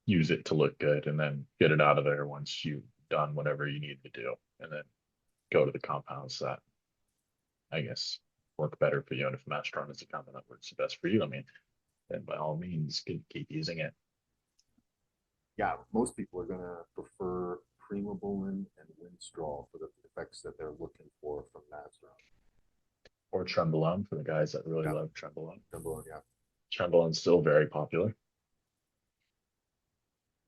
Use it to look good and then get it out of there once you've done whatever you need to do, and then go to the compounds that I guess work better for you. And if Masteron is the compound that works the best for you, I mean, then by all means, keep using it. yeah. Most people are gonna prefer Primobolan and Winstrol for the effects that they're looking for from Masteron. Or Trenbolone for the guys that really Yeah, love Trenbolone. Dumbell, yeah. Trenbolone's still very popular.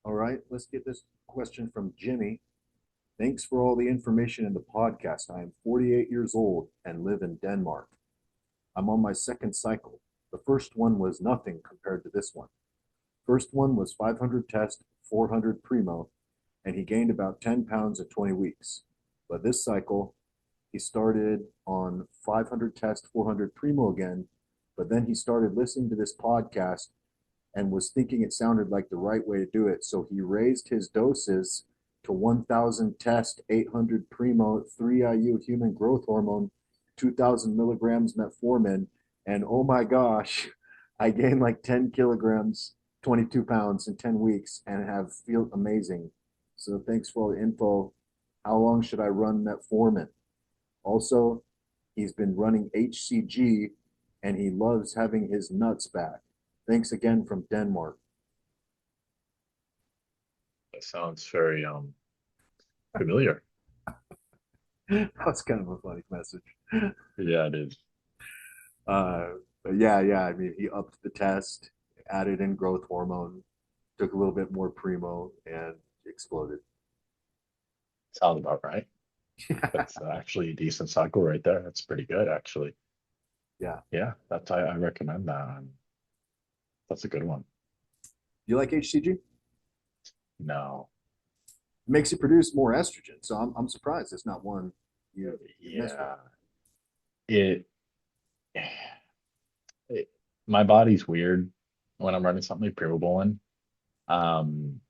All right, let's get this question from Jimmy. Thanks for all the information in the podcast. I am 48 years old and live in Denmark. I'm on my second cycle. The first one was nothing compared to this one. First one was 500 test, 400 primo, and he gained about 10 pounds in 20 weeks. But this cycle, he started on 500 test, 400 primo again, but then he started listening to this podcast and was thinking it sounded like the right way to do it. So he raised his doses to 1,000 test, 800 primo, 3 IU human growth hormone, 2,000 milligrams metformin, and oh my gosh, I gained like 10 kilograms, 22 pounds in 10 weeks, and have feel amazing. So thanks for all the info. How long should I run metformin? Also, He's been running HCG and he loves having his nuts back. Thanks again from Denmark. That sounds very familiar. That's kind of a funny message. Yeah, it is. But yeah. I mean, he upped the test, added in growth hormone, took a little bit more Primo, and exploded. Sounds about right. That's actually a decent cycle right there. That's pretty good, actually. Yeah. Yeah, I recommend that. That's a good one. You like HCG? It No, makes you produce more estrogen, so I'm surprised it's not one you mess with. yeah, it, it my body's weird when I'm running something like Primobolan. Um,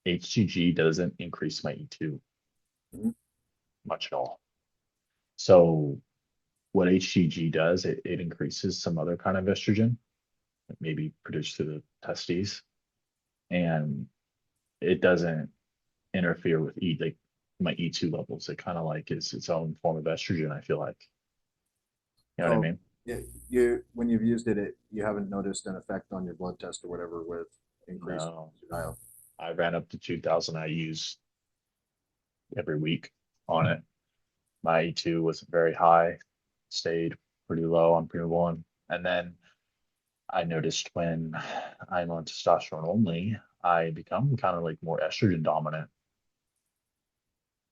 HCG doesn't increase my E2 Mhm. much at all. So what HCG does, it increases some other kind of estrogen, maybe produced through the testes, and it doesn't interfere with like my E2 levels. It kind of like is its own form of estrogen, I feel like. You know what I Oh, mean? yeah. You when you've used it, you haven't noticed an effect on your blood test or whatever with increased No. estradiol. I ran up to 2000 IUs every week on it. My E2 wasn't very high, stayed pretty low on Primobolan. And then I noticed when I'm on testosterone only, I become kind of like more estrogen dominant.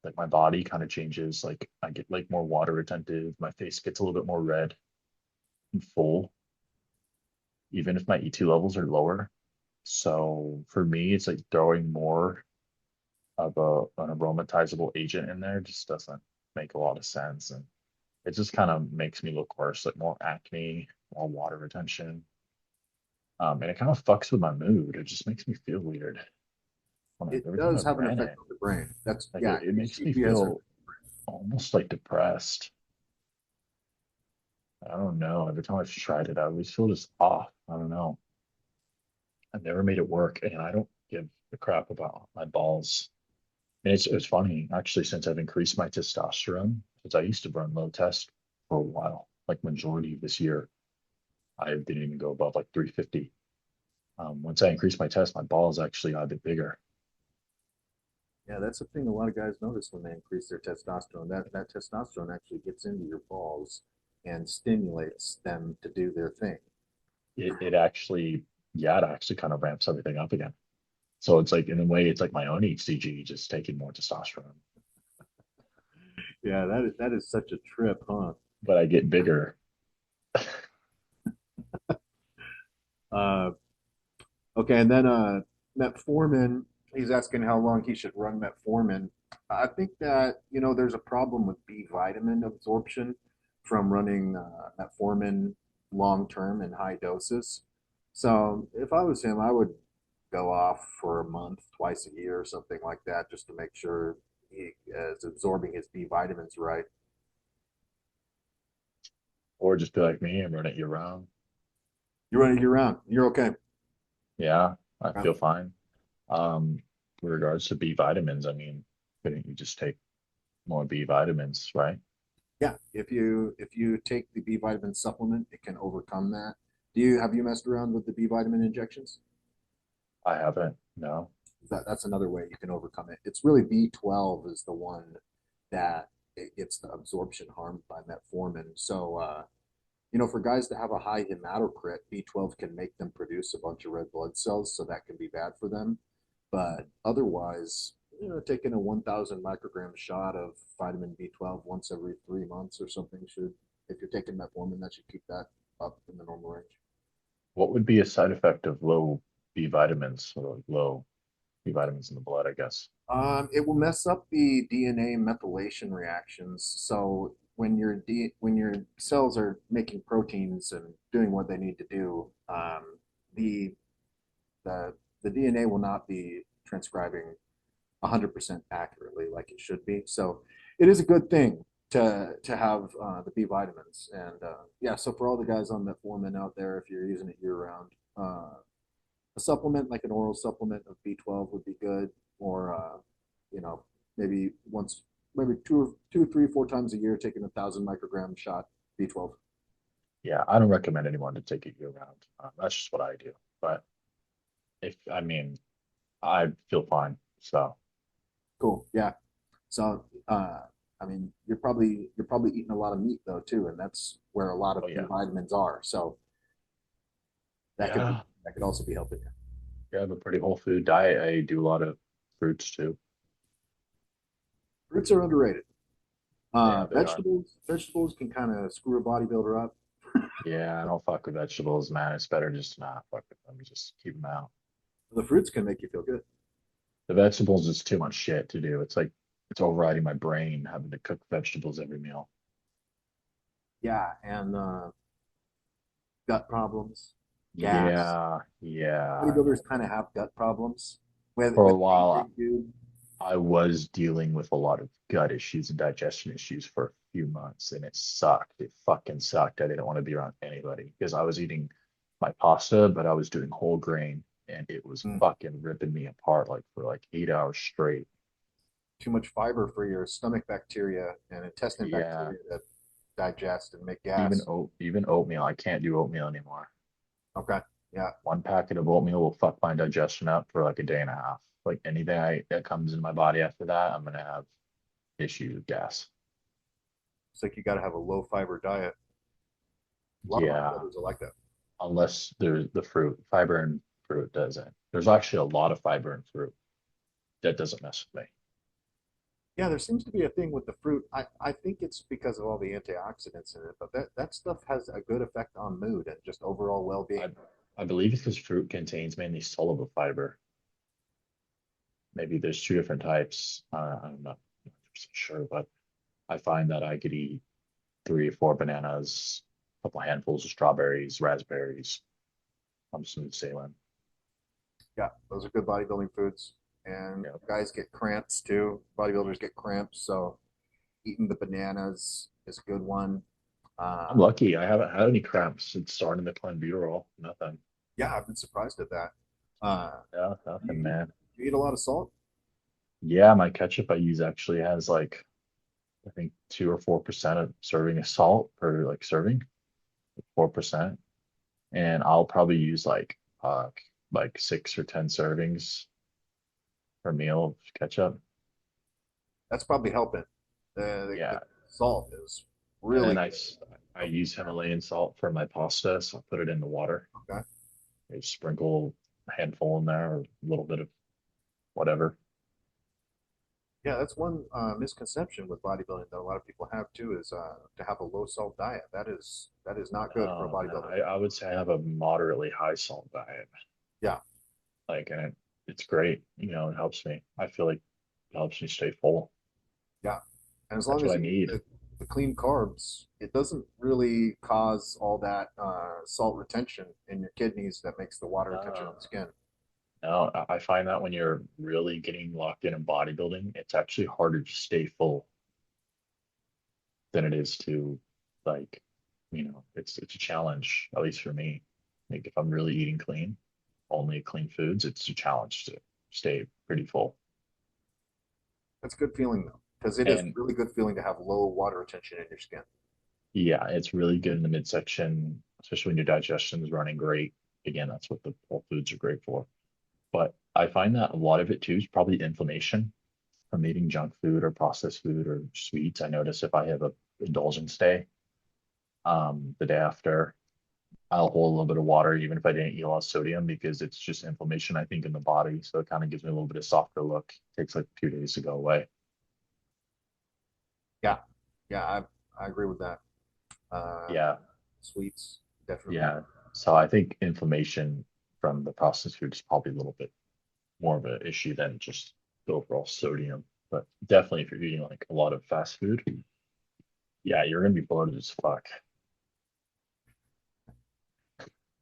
Like my body kind of changes. Like I get like more water retentive. My face gets a little bit more red and full, even if my E2 levels are lower. So for me, it's like throwing more of an aromatizable agent in there just doesn't make a lot of sense. And it just kind of makes me look worse, like more acne, more water retention. And it kind of fucks with my mood. It just makes me feel weird It every time does I've have an ran effect it. on the brain. That's Like yeah. it makes me HCG has a feel almost like depressed. I don't know. Every time I've tried it, I always feel just off. I don't know. I've never made it work, and I don't give a crap about my balls. And it's funny actually since I've increased my testosterone, since I used to run low test for a while, like majority of this year, I didn't even go above like 350. Once I increased my test, my balls actually got a bit bigger. Yeah, that's the thing a lot of guys notice when they increase their testosterone. That testosterone actually gets into your balls and stimulates them to do their thing. It actually, yeah, it actually kind of ramps everything up again. So it's like in a way, it's like my own HCG just taking more testosterone, Yeah, that is such a trip, huh? but I get bigger. Uh, okay, and then metformin. He's asking how long he should run metformin. I think that there's a problem with B vitamin absorption from running metformin long term in high doses. So if I was him, I would go off for a month, twice a year, or something like that, just to make sure he is absorbing his B vitamins right. Or just be like me and run it year round. You run it year round, you're okay. Yeah, I Yeah. feel fine. Um, with regards to B vitamins, I mean, couldn't you just take more B vitamins, right? Yeah, if you take the B vitamin supplement, it can overcome that. Have you messed around with the B vitamin injections? I haven't, no. That's another way you can overcome it. It's really B12 is the one that it gets the absorption harmed by metformin. So for guys that have a high hematocrit, B12 can make them produce a bunch of red blood cells, so that can be bad for them. But otherwise, taking a 1,000 microgram shot of vitamin B12 once every 3 months or something if you're taking metformin, that should keep that up in the normal range. What would be a side effect of low B vitamins or like low B vitamins in the blood, I guess? It will mess up the DNA methylation reactions. So when your cells are making proteins and doing what they need to do, the the the DNA will not be transcribing 100% accurately like it should be. So it is a good thing to have the B vitamins. And yeah, so for all the guys on metformin out there, if you're using it year round, a supplement like an oral supplement of B12 would be good, or you know maybe once, maybe two, 3, 4 times a year, taking 1,000 microgram shot B12. Yeah, I don't recommend anyone to take it year round. That's just what I do. But if I mean, I feel fine. So, Cool. Yeah. So, I mean, you're probably eating a lot of meat though too, and that's where a lot of oh B yeah, vitamins are. So that could be yeah, that could also be helping you. yeah. I have a pretty whole food diet. I do a lot of fruits too. Fruits are underrated. Yeah, they are. Vegetables can kind of screw a bodybuilder up. Yeah, I don't fuck with vegetables, man. It's better just to not fuck with them. Just keep them out. The fruits can make you feel good. The vegetables is too much shit to do. It's like it's overriding my brain having to cook vegetables every meal. Yeah, and gut problems, gas. Yeah, yeah. Bodybuilders kind of have gut problems with For a anything they while, do. I was dealing with a lot of gut issues and digestion issues for a few months, and it sucked. It fucking sucked. I didn't want to be around anybody because I was eating my pasta, but I was doing whole grain, and it was Mm, fucking ripping me apart like for like 8 hours straight. too much fiber for your stomach bacteria and intestine Yeah, bacteria to digest and make even gas. even oatmeal. I can't do oatmeal anymore. Okay. Yeah. One packet of oatmeal will fuck my digestion up for like a day and a half. Like anything that comes in my body after that, I'm gonna have issues with gas. It's like you got to have a low fiber diet. A lot of Yeah, bodybuilders are like that. unless there's the fruit, fiber in fruit doesn't. There's actually a lot of fiber in fruit that doesn't mess with me. Yeah, there seems to be a thing with the fruit. I think it's because of all the antioxidants in it, but that stuff has a good effect on mood and just overall well-being. I I believe it's because fruit contains mainly soluble fiber. Maybe there's two different types. I'm not sure, but I find that I could eat 3 or 4 bananas, a couple handfuls of strawberries, raspberries. I'm smooth sailing. Yeah, those are good bodybuilding foods. And Yeah. guys get cramps too. Bodybuilders get cramps, so eating the bananas is a good one. I'm Uh, lucky. I haven't had any cramps since starting the Clenbuterol. Nothing. yeah, I've been surprised at that. Yeah, You, nothing, man. you eat a lot of salt? Yeah, my ketchup I use actually has like I think 2 or 4% of serving of salt per like serving, 4%. And I'll probably use like 6 or 10 servings per meal of ketchup. That's probably helping. The Yeah. salt is And really then good. I use Himalayan salt for my pasta, so I put it in the water. Okay. I sprinkle a handful in there or a little bit of whatever. Yeah, that's one misconception with bodybuilding that a lot of people have too is to have a low salt diet. That is not good for a No, no, bodybuilder. I would say I have a moderately high salt diet. Yeah, Like, and it's great. It helps me. I feel like it helps me stay full. yeah. And as That's long what as I you eat need. the clean carbs, it doesn't really cause all that salt retention in your kidneys that makes the water retention on No, the skin. no, I find that when you're really getting locked in bodybuilding, it's actually harder to stay full than it is to like, it's a challenge, at least for me. Like if I'm really eating clean, only clean foods, it's a challenge to stay pretty full. That's a good feeling though, because it is And really good feeling to have low water retention in your skin. yeah, it's really good in the midsection, especially when your digestion is running great. Again, that's what the whole foods are great for. But I find that a lot of it too is probably inflammation from eating junk food or processed food or sweets. I notice if I have a indulgence day, the day after, I'll hold a little bit of water, even if I didn't eat a lot of sodium, because it's just inflammation, I think, in the body. So it kind of gives me a little bit of softer look. Takes like 2 days to go away. Yeah, yeah, I agree with that. Uh, Yeah, Sweets definitely. yeah. So I think inflammation from the processed food is probably a little bit more of an issue than just the overall sodium. But definitely, if you're eating like a lot of fast food, yeah, you're gonna be bloated as fuck.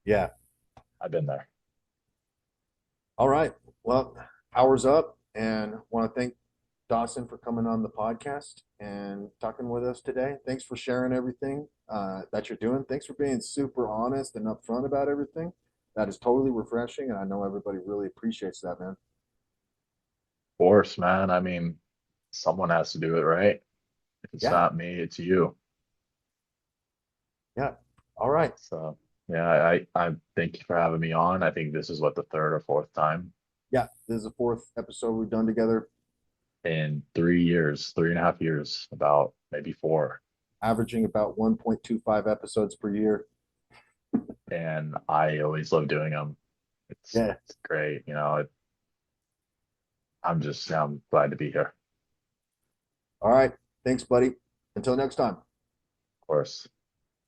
Yeah. I've been there. All right. Well, hour's up, and want to thank Dawson for coming on the podcast and talking with us today. Thanks for sharing everything that you're doing. Thanks for being super honest and upfront about everything. That is totally refreshing, and I know everybody really appreciates that, man. Of course, man. I mean, someone has to do it, right? If it's Yeah, not me, it's you. Yeah. All right. So yeah, I thank you for having me on. I think this is what the third or fourth time Yeah. This is the fourth episode we've done together, in 3 years, 3.5 years, about maybe four. averaging about 1.25 episodes per year. And I always love doing them. Yeah. It's great. I'm glad to be here. All right. Thanks, buddy. Until next time. Of course.